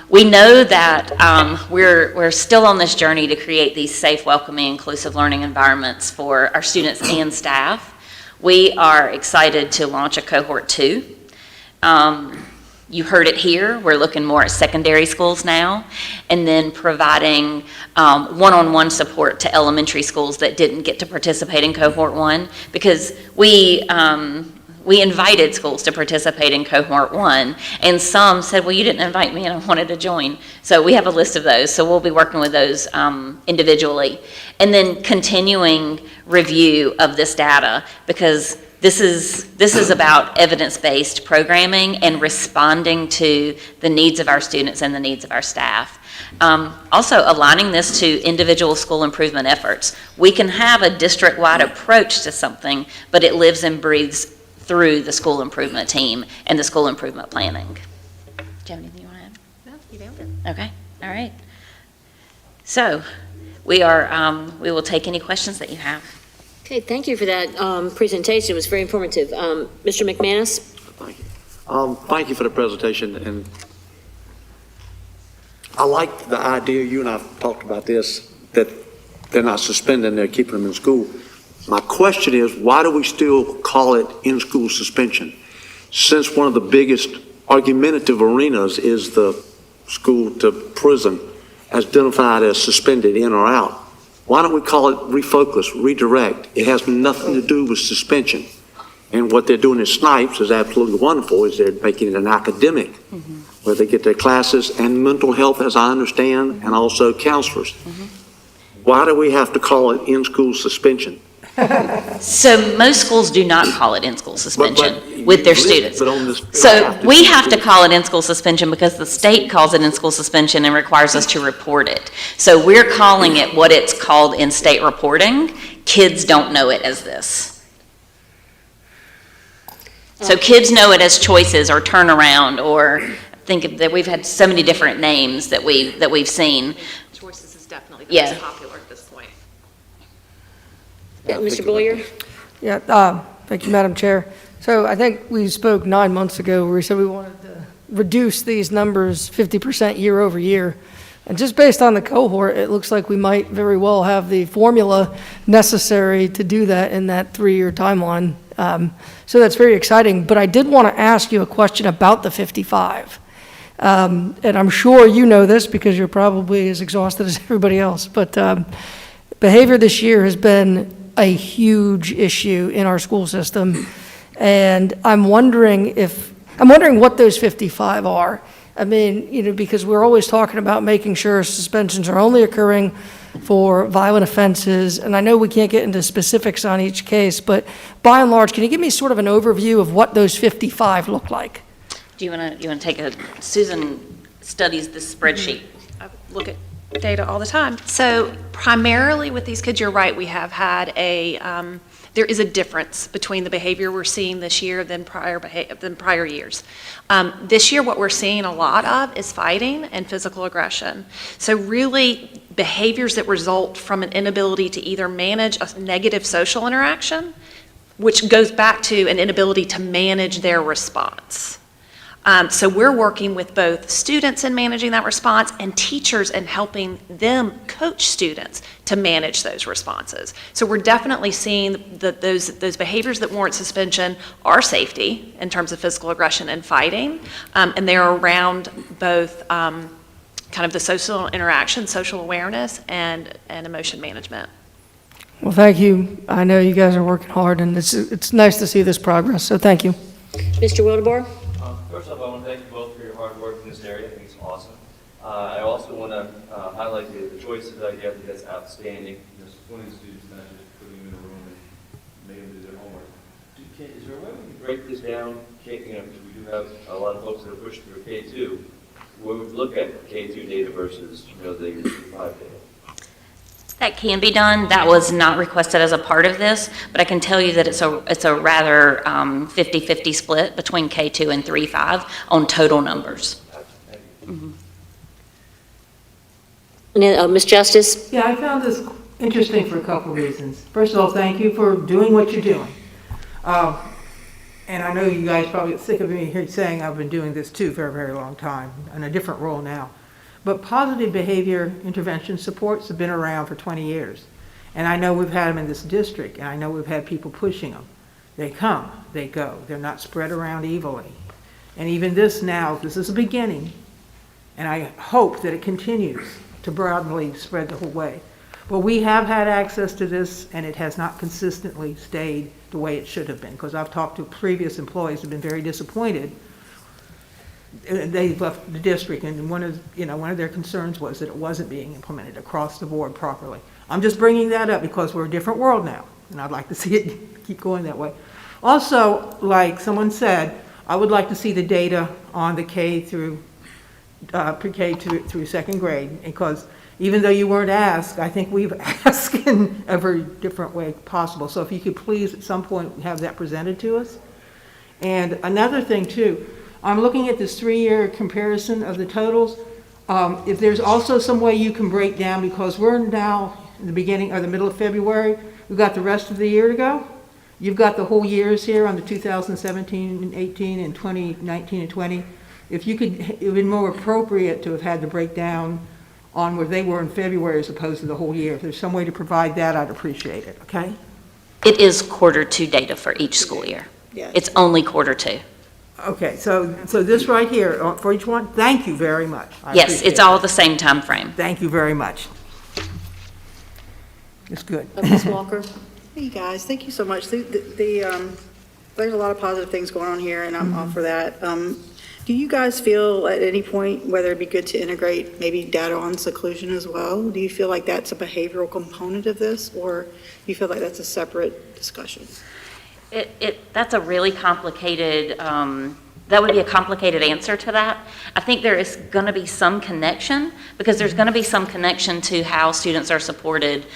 We know that we're still on this journey to create these safe, welcoming, inclusive learning environments for our students and staff. We are excited to launch a cohort 2. You heard it here. We're looking more at secondary schools now, and then providing one-on-one support to elementary schools that didn't get to participate in cohort 1, because we invited schools to participate in cohort 1, and some said, well, you didn't invite me and I wanted to join. So we have a list of those, so we'll be working with those individually. And then continuing review of this data, because this is about evidence-based programming and responding to the needs of our students and the needs of our staff. Also aligning this to individual school improvement efforts. We can have a district-wide approach to something, but it lives and breathes through the school improvement team and the school improvement planning. Do you have anything you want to add? No, you nailed it. Okay, all right. So we will take any questions that you have. Okay, thank you for that presentation. It was very informative. Mr. McManus? Thank you. Thank you for the presentation, and I like the idea, you and I have talked about this, that they're not suspending, they're keeping them in school. My question is, why do we still call it in-school suspension? Since one of the biggest argumentative arenas is the school to prison, as identified as suspended in or out. Why don't we call it refocus, redirect? It has nothing to do with suspension. And what they're doing at Snipes is absolutely wonderful, is they're making it an academic, where they get their classes and mental health, as I understand, and also counselors. Why do we have to call it in-school suspension? So most schools do not call it in-school suspension with their students. But on this, So we have to call it in-school suspension because the state calls it in-school suspension and requires us to report it. So we're calling it what it's called in state reporting. Kids don't know it as this. So kids know it as choices or turnaround, or think that we've had so many different names that we've seen. Choices is definitely the Yeah. most popular at this point. Mr. Boyer? Yeah, thank you, Madam Chair. So I think we spoke 9 months ago where we said we wanted to reduce these numbers 50% year over year. And just based on the cohort, it looks like we might very well have the formula necessary to do that in that 3-year timeline. So that's very exciting. But I did want to ask you a question about the 55. And I'm sure you know this because you're probably as exhausted as everybody else. But behavior this year has been a huge issue in our school system. And I'm wondering what those 55 are. I mean, because we're always talking about making sure suspensions are only occurring for violent offenses. And I know we can't get into specifics on each case, but by and large, can you give me sort of an overview of what those 55 look like? Do you want to take Susan studies this spreadsheet. I look at data all the time. So primarily with these kids, you're right, we have had there is a difference between the behavior we're seeing this year than prior years. This year, what we're seeing a lot of is fighting and physical aggression. So really, behaviors that result from an inability to either manage a negative social interaction, which goes back to an inability to manage their response. So we're working with both students in managing that response and teachers in helping them coach students to manage those responses. So we're definitely seeing that those behaviors that warrant suspension are safety in terms of physical aggression and fighting, and they're around both kind of the social interaction, social awareness, and emotion management. Well, thank you. I know you guys are working hard, and it's nice to see this progress, so thank you. Mr. Wildebohr? First off, I want to thank you both for your hard work in this area. I think it's awesome. I also want to highlight the choices idea. I think that's outstanding. One of the students not just putting them in a room and making them do their homework. Is there a way we can break this down? Because we do have a lot of folks that are pushing through K2. Where we look at K2 data versus the 5 data. That can be done. That was not requested as a part of this, but I can tell you that it's a rather 50-50 split between K2 and 3-5 on total numbers. Mm-hmm. Ms. Justice? Yeah, I found this interesting for a couple of reasons. First of all, thank you for doing what you're doing. And I know you guys probably get sick of me here saying I've been doing this too for a very long time, in a different role now. But positive behavior intervention supports have been around for 20 years. And I know we've had them in this district, and I know we've had people pushing them. They come, they go. They're not spread around evilly. And even this now, this is a beginning, and I hope that it continues to broadly spread the whole way. But we have had access to this, and it has not consistently stayed the way it should have been, because I've talked to previous employees who've been very disappointed. They left the district, and one of their concerns was that it wasn't being implemented across the board properly. I'm just bringing that up because we're a different world now, and I'd like to see it keep going that way. Also, like someone said, I would like to see the data on the K through pre-K through second grade, because even though you weren't asked, I think we've asked in every different way possible. So if you could please at some point have that presented to us. And another thing too, I'm looking at this 3-year comparison of the totals. If there's also some way you can break down, because we're now in the beginning or the middle of February, we've got the rest of the year to go. You've got the whole years here on the 2017 and 18 and 2019 and 20. If you could, it would be more appropriate to have had the breakdown on where they were in February as opposed to the whole year. If there's some way to provide that, I'd appreciate it, okay? It is Q2 data for each school year. Yeah. It's only Q2. Okay, so this right here, for each one, thank you very much. I Yes, appreciate it's all it. the same time frame. Thank you very much. It's good. Ms. Walker? Hey, guys, thank you so much. There's a lot of positive things going on here, and I'm all for that. Do you guys feel at any point whether it'd be good to integrate maybe data on seclusion as well? Do you feel like that's a behavioral component of this, or do you feel like that's a separate discussion? That's a really complicated, that would be a complicated answer to that. I think there is going to be some connection, because there's going to be some connection to how students are supported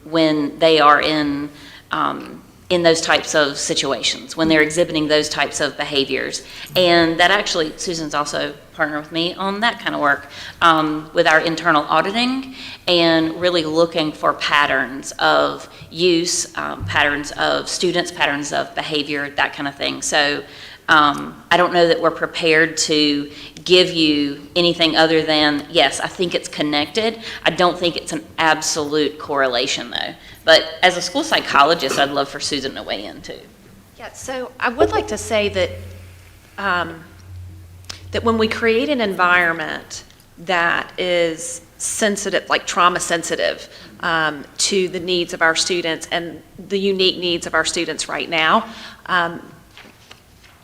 when they are in those types of situations, when they're exhibiting those types of behaviors. And that actually, Susan's also partnered with me on that kind of work with our internal auditing and really looking for patterns of use, patterns of students, patterns of behavior, that kind of thing. So I don't know that we're prepared to give you anything other than, yes, I think it's connected. I don't think it's an absolute correlation though. But as a school psychologist, I'd love for Susan to weigh in too. Yeah, so I would like to say that that when we create an environment that is sensitive, like trauma sensitive, to the needs of our students and the unique needs of our students right now,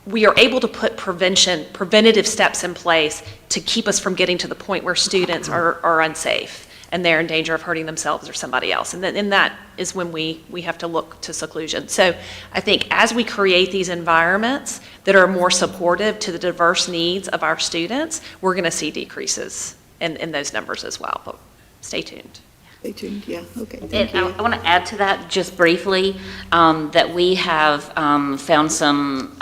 we are able to put preventative steps in place to keep us from getting to the point where students are unsafe and they're in danger of hurting themselves or somebody else. And that is when we have to look to seclusion. So I think as we create these environments that are more supportive to the diverse needs of our students, we're going to see decreases in those numbers as well. But stay tuned. Stay tuned, yeah, okay, And thank you. I want to add to that just briefly that we have found some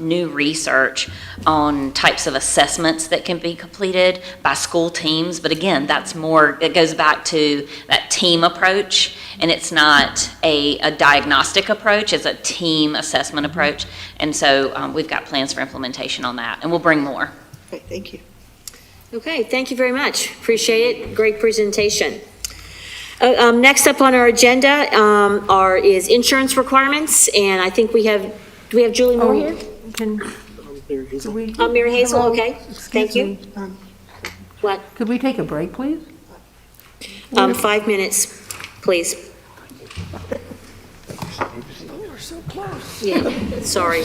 new research on types of assessments that can be completed by school teams. But again, that's more, it goes back to that team approach, and it's not a diagnostic approach, it's a team assessment approach. And so we've got plans for implementation on that, and we'll bring more. Okay, thank you. Okay, thank you very much. Appreciate it. Great presentation. Next up on our agenda is insurance requirements, and I think do we have Julie Moore here? Mary Hazel, okay, thank you. What? Could we take a break, please? 5 minutes, please. We're so close. Yeah, sorry.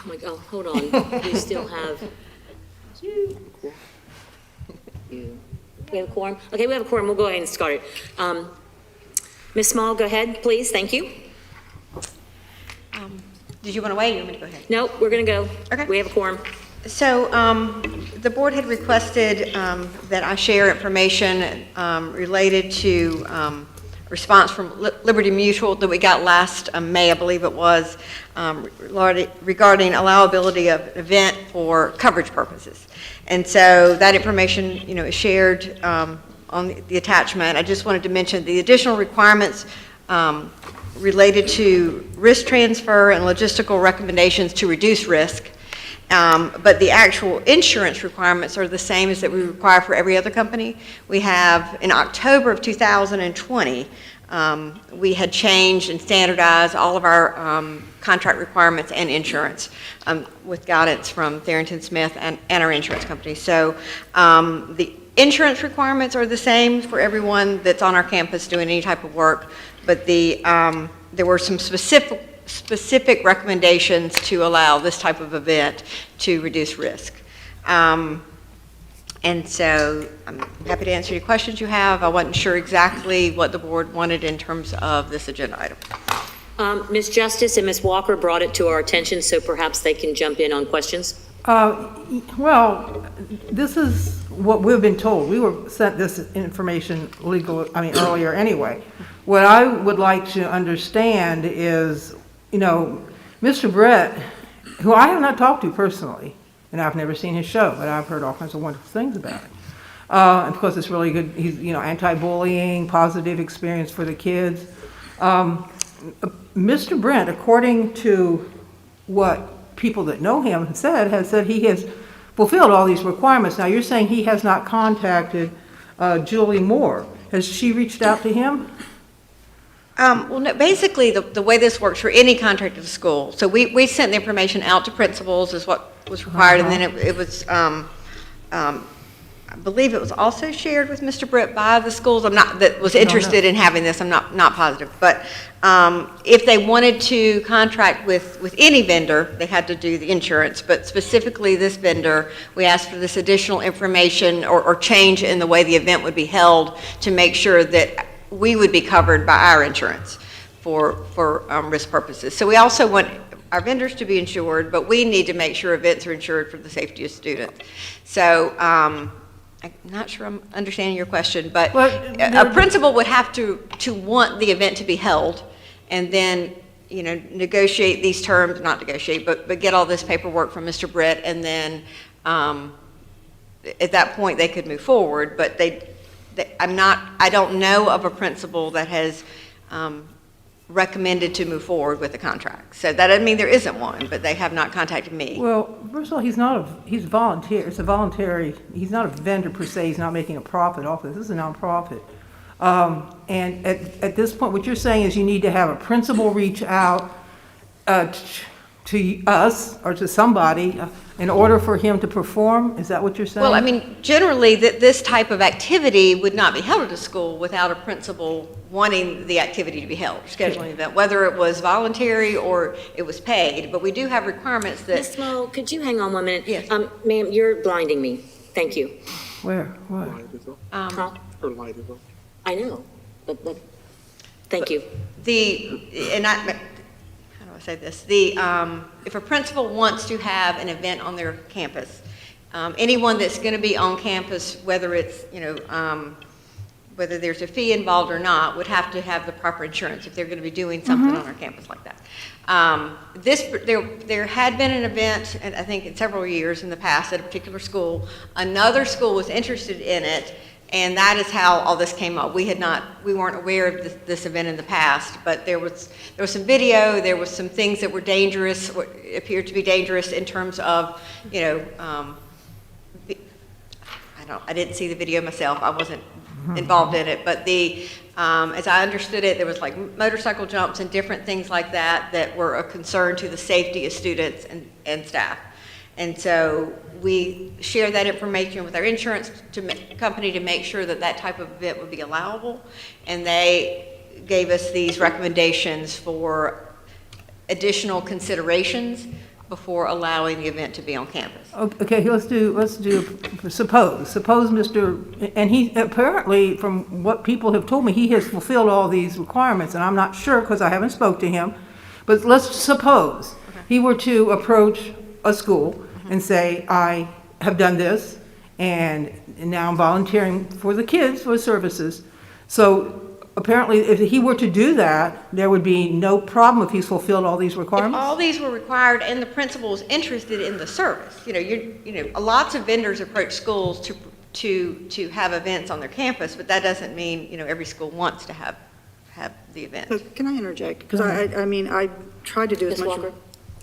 my God, hold on. We still have you. We have a quorum? Okay, we have a quorum. We'll go ahead and start it. Ms. Small, go ahead, please. Thank you. Did you want to wait, or you want me to go ahead? No, we're going to go. Okay. We have a quorum. So the board had requested that I share information related to response from Liberty Mutual that we got last May, I believe it was, regarding allowability of an event for coverage purposes. And so that information, is shared on the attachment. I just wanted to mention the additional requirements related to risk transfer and logistical recommendations to reduce risk. But the actual insurance requirements are the same as that we require for every other company. We have, in October of 2020, we had changed and standardized all of our contract requirements and insurance with guidance from Tharrington Smith and our insurance company. So the insurance requirements are the same for everyone that's on our campus doing any type of work, but there were some specific recommendations to allow this type of event to reduce risk. And so I'm happy to answer any questions you have. I wasn't sure exactly what the board wanted in terms of this agenda item. Ms. Justice and Ms. Walker brought it to our attention, so perhaps they can jump in on questions. Well, this is what we've been told. We were sent this information earlier anyway. What I would like to understand is, Mr. Brett, who I have not talked to personally, and I've never seen his show, but I've heard all kinds of wonderful things about it. And of course, it's really good. He's, anti-bullying, positive experience for the kids. Mr. Brent, according to what people that know him has said he has fulfilled all these requirements. Now, you're saying he has not contacted Julie Moore. Has she reached out to him? Well, no, basically, the way this works for any contracted school, so we sent the information out to principals is what was required, and then it was, I believe it was also shared with Mr. Britt by the schools. That was interested in having this. I'm not positive, but if they wanted to contract with any vendor, they had to do the insurance. But specifically, this vendor, we asked for this additional information or change in the way the event would be held to make sure that we would be covered by our insurance for risk purposes. So we also want our vendors to be insured, but we need to make sure events are insured for the safety of students. So I'm not sure I'm understanding your question, but a principal would have to want the event to be held, and then negotiate these terms, not negotiate, but get all this paperwork from Mr. Britt, and then at that point they could move forward. But I don't know of a principal that has recommended to move forward with the contract. So that doesn't mean there isn't one, but they have not contacted me. Well, first of all, he's volunteer. It's a voluntary, he's not a vendor per se. He's not making a profit off this. This is a nonprofit. And at this point, what you're saying is you need to have a principal reach out to us or to somebody in order for him to perform? Is that what you're saying? Well, generally, this type of activity would not be held at a school without a principal wanting the activity to be held, scheduling the event, whether it was voluntary or it was paid. But we do have requirements that... Ms. Small, could you hang on 1 minute? Yes. Ma'am, you're blinding me. Thank you. Where? What? Her light is on. I know, but thank you. How do I say this? If a principal wants to have an event on their campus, anyone that's going to be on campus, whether it's, whether there's a fee involved or not, would have to have the proper insurance if they're going to be doing something on our campus like that. There had been an event, and I think in several years in the past at a particular school. Another school was interested in it, and that is how all this came up. We weren't aware of this event in the past, but there was some video, there was some things that were dangerous, appeared to be dangerous in terms of, I didn't see the video myself, I wasn't involved in it, but as I understood it, there was like motorcycle jumps and different things like that were a concern to the safety of students and staff. And so we share that information with our insurance company to make sure that type of event would be allowable. And they gave us these recommendations for additional considerations before allowing the event to be on campus. Okay, let's do, suppose Mr., and he, apparently, from what people have told me, he has fulfilled all these requirements, and I'm not sure because I haven't spoke to him, but let's suppose he were to approach a school and say, I have done this, and now I'm volunteering for the kids for services. So apparently, if he were to do that, there would be no problem if he's fulfilled all these requirements? If all these were required and the principal is interested in the service, lots of vendors approach schools to have events on their campus, but that doesn't mean, every school wants to have the event. So can I interject? Because I tried to do as Ms. much. Walker?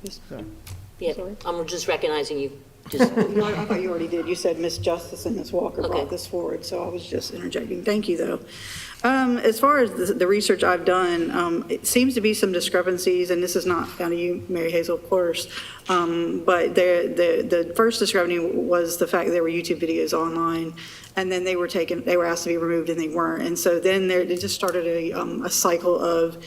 Yes. Yeah, Sorry? I'm just recognizing you. No, I thought you already did. You said Ms. Justice and Ms. Walker Okay. brought this forward, so I was just interjecting. Thank you, though. As far as the research I've done, it seems to be some discrepancies, and this is not down to you, Mary Hazel, of course, but the first discrepancy was the fact that there were YouTube videos online, and then they were asked to be removed, and they weren't. And so then they just started a cycle of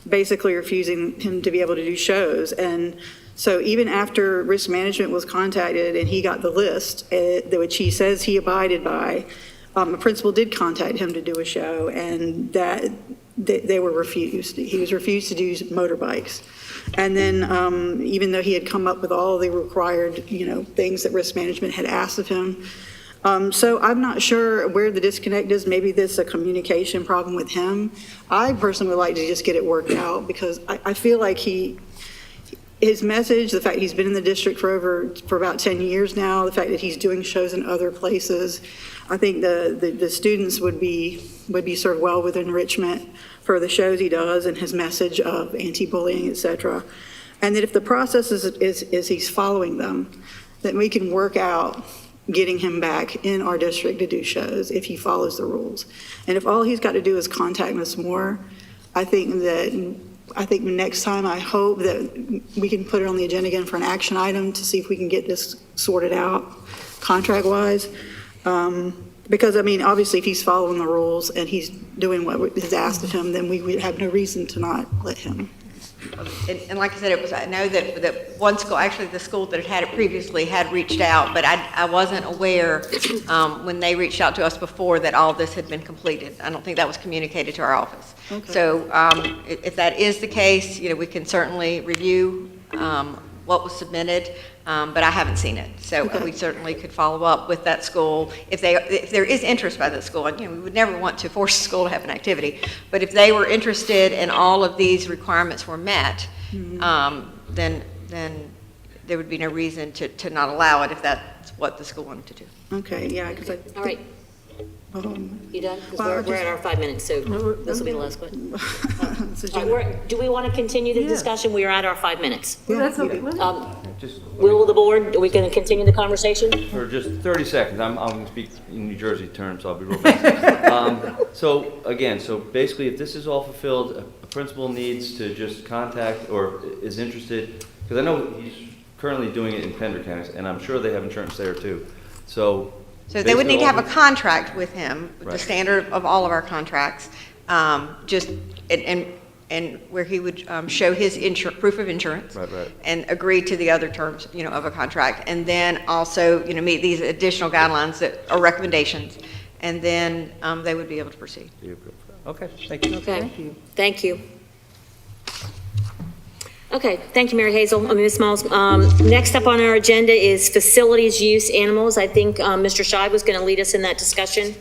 basically refusing him to be able to do shows. And so even after risk management was contacted and he got the list, which he says he abided by, a principal did contact him to do a show, and that they were refused. He was refused to do motorbikes. And then even though he had come up with all the required, things that risk management had asked of him. So I'm not sure where the disconnect is. Maybe this is a communication problem with him. I personally would like to just get it worked out, because I feel like his message, the fact he's been in the district for about 10 years now, the fact that he's doing shows in other places, I think the students would be served well with enrichment for the shows he does and his message of anti-bullying, et cetera. And that if the process is he's following them, then we can work out getting him back in our district to do shows if he follows the rules. And if all he's got to do is contact Ms. Moore, I think next time, I hope that we can put it on the agenda again for an action item to see if we can get this sorted out contract-wise. Because, obviously, if he's following the rules and he's doing what is asked of him, then we would have no reason to not let him. And like I said, I know that one school, actually the school that had it previously had reached out, but I wasn't aware when they reached out to us before that all this had been completed. I don't think that was communicated to our office. Okay. So if that is the case, we can certainly review what was submitted, but I haven't seen it. So we certainly could follow up with that school if there is interest by the school. And, we would never want to force a school to have an activity, but if they were interested and all of these requirements were met, then there would be no reason to not allow it if that's what the school wanted to do. Okay, yeah, because All right. You done? Because we're at our 5 minutes, so this will be the last question. Do we want to continue the discussion? We are at our 5 minutes. Well, that's okay. Will of the board, are we going to continue the conversation? For just 30 seconds, I'm going to speak in New Jersey terms, so I'll be real fast. So basically, if this is all fulfilled, a principal needs to just contact or is interested, because I know he's currently doing it in Pender County, and I'm sure they have insurance there too. So they would need to have a contract with him, with the standard of all of our contracts, and where he would show his proof of insurance, and agree to the other terms, of a contract, and then also, meet these additional guidelines that are recommendations, and then they would be able to proceed. Okay, thank you. Okay, thank you. Okay, thank you, Mary Hazel. Ms. Smalls. Next up on our agenda is facilities use animals. I think Mr. Scheib was going to lead us in that discussion.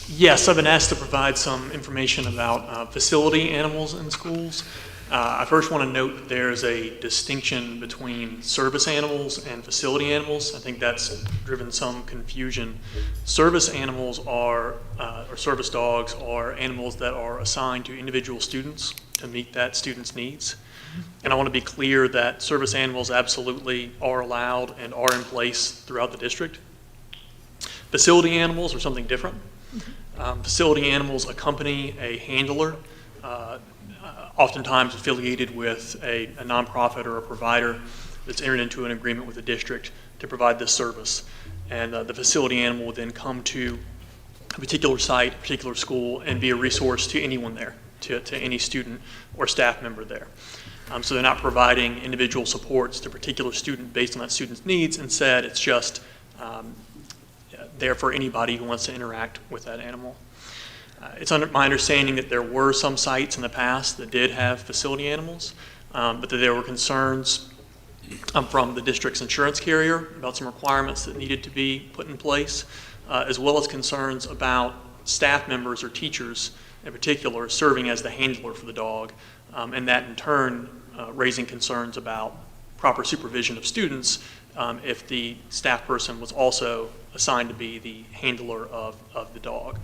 Yes, I've been asked to provide some information about facility animals in schools. I first want to note that there's a distinction between service animals and facility animals. I think that's driven some confusion. Service animals or service dogs are animals that are assigned to individual students to meet that student's needs. And I want to be clear that service animals absolutely are allowed and are in place throughout the district. Facility animals are something different. Facility animals accompany a handler, oftentimes affiliated with a nonprofit or a provider that's entered into an agreement with the district to provide this service. And the facility animal will then come to a particular site, a particular school, and be a resource to anyone there. to any student or staff member there. So they're not providing individual supports to a particular student based on that student's needs. Instead, it's just there for anybody who wants to interact with that animal. It's my understanding that there were some sites in the past that did have facility animals, but that there were concerns from the district's insurance carrier about some requirements that needed to be put in place, as well as concerns about staff members or teachers in particular serving as the handler for the dog, and that in turn raising concerns about proper supervision of students if the staff person was also assigned to be the handler of the dog.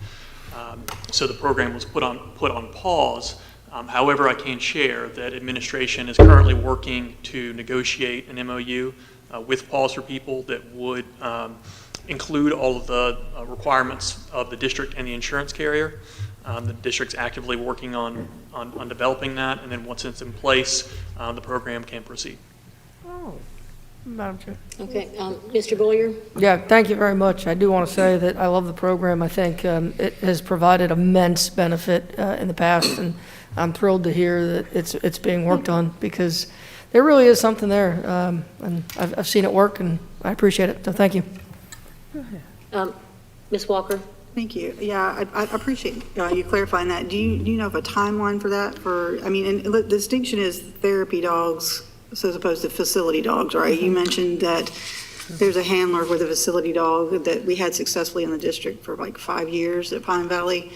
So the program was put on pause. However, I can share that administration is currently working to negotiate an MOU with Paws for People that would include all of the requirements of the district and the insurance carrier. The district's actively working on developing that, and then once it's in place, the program can proceed. Oh, Madam Chair. Okay, Mr. Boyer? Yeah, thank you very much. I do want to say that I love the program. I think it has provided immense benefit in the past, and I'm thrilled to hear that it's being worked on, because there really is something there, and I've seen it work, and I appreciate it, so thank you. Ms. Walker? Thank you. Yeah, I appreciate you clarifying that. Do you know of a timeline for that? And the distinction is therapy dogs as opposed to facility dogs, right? You mentioned that there's a handler with a facility dog that we had successfully in the district for like 5 years at Pine Valley.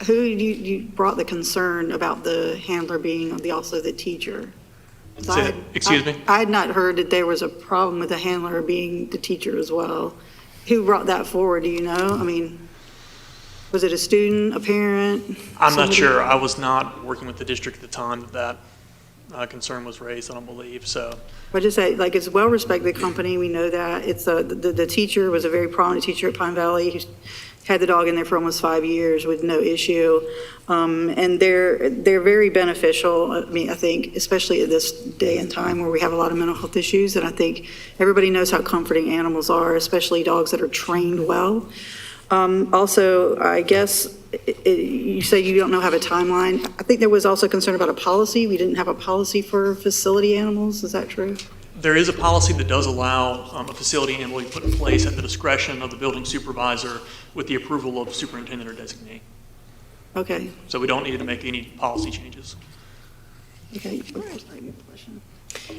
Who you brought the concern about the handler being also the teacher? Excuse me? I had not heard that there was a problem with the handler being the teacher as well. Who brought that forward? Do you know? Was it a student, a parent? I'm not sure. I was not working with the district at the time that concern was raised, I don't believe, so. I just say, it's a well-respected company, we know that. It's the teacher was a very prominent teacher at Pine Valley, who had the dog in there for almost 5 years with no issue. And they're very beneficial. I think, especially at this day and time where we have a lot of mental health issues, and I think everybody knows how comforting animals are, especially dogs that are trained well. Also, I guess you say you don't have a timeline. I think there was also concern about a policy. We didn't have a policy for facility animals. Is that true? There is a policy that does allow a facility animal to be put in place at the discretion of the building supervisor with the approval of superintendent or designee. Okay. So we don't need to make any policy changes. Okay.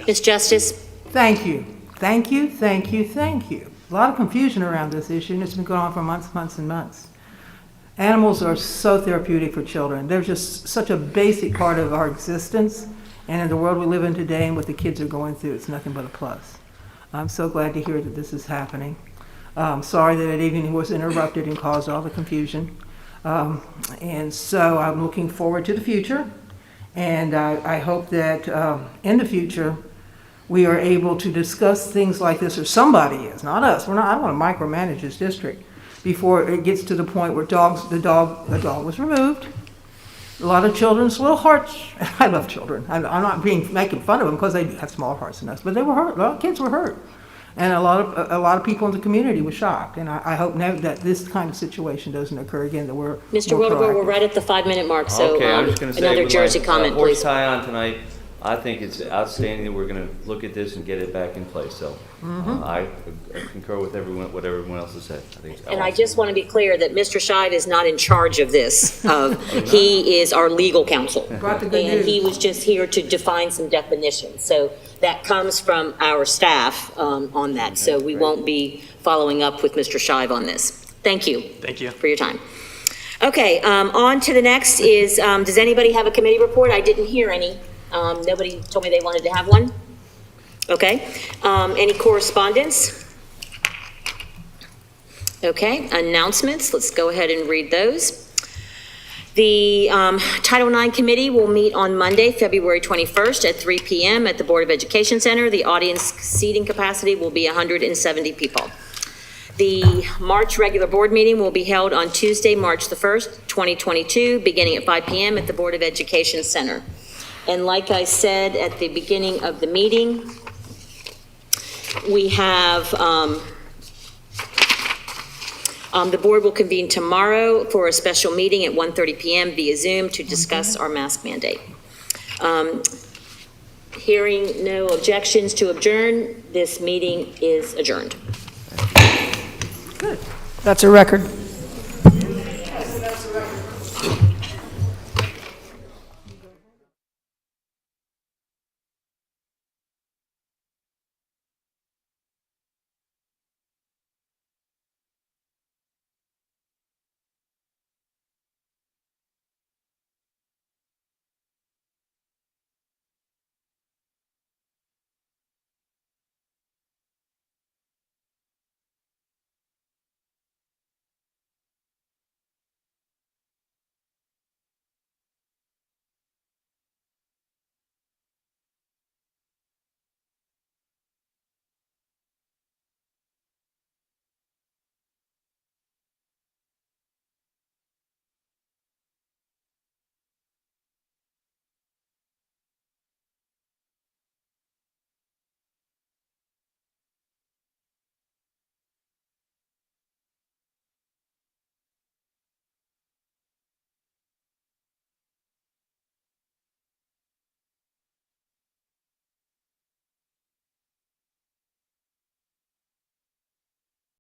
Ms. Justice? Thank you. Thank you, thank you, thank you. A lot of confusion around this issue, and it's been going on for months and months. Animals are so therapeutic for children. They're just such a basic part of our existence, and in the world we live in today and what the kids are going through, it's nothing but a plus. I'm so glad to hear that this is happening. Sorry that it even was interrupted and caused all the confusion. And so I'm looking forward to the future, and I hope that in the future, we are able to discuss things like this, or somebody is, not us. I don't want to micromanage this district before it gets to the point where the dog was removed. A lot of children's little hearts, I love children. I'm not making fun of them because they have smaller hearts than us, but they were hurt. A lot of kids were hurt. And a lot of people in the community were shocked. And I hope now that this kind of situation doesn't occur again, that we're Mr. more Wildebohr, we're proactive. right at the 5-minute mark, so Okay, I'm just going to say another with Jersey my comment, horse please. tie on tonight, I think it's outstanding that we're going to look at this and get it back in place. So I concur with what everyone else has said. I think it's And I just want to be clear that Mr. Scheid is not in charge of this. He is our legal counsel. And he was just here to define some definitions. So that comes from our staff on that. So we won't be following up with Mr. Scheid on this. Thank you. Thank you. For your time. Okay, on to the next is, does anybody have a committee report? I didn't hear any. Nobody told me they wanted to have one. Okay. Any correspondence? Okay, announcements. Let's go ahead and read those. The Title IX Committee will meet on Monday, February 21st at 3 p.m. at the Board of Education Center. The audience seating capacity will be 170 people. The March regular board meeting will be held on Tuesday, March the 1st, 2022, beginning at 5 p.m. at the Board of Education Center. And like I said at the beginning of the meeting, we have The board will convene tomorrow for a special meeting at 1:30 PM via Zoom to discuss our mask mandate. Hearing no objections to adjourn, this meeting is adjourned. That's a record.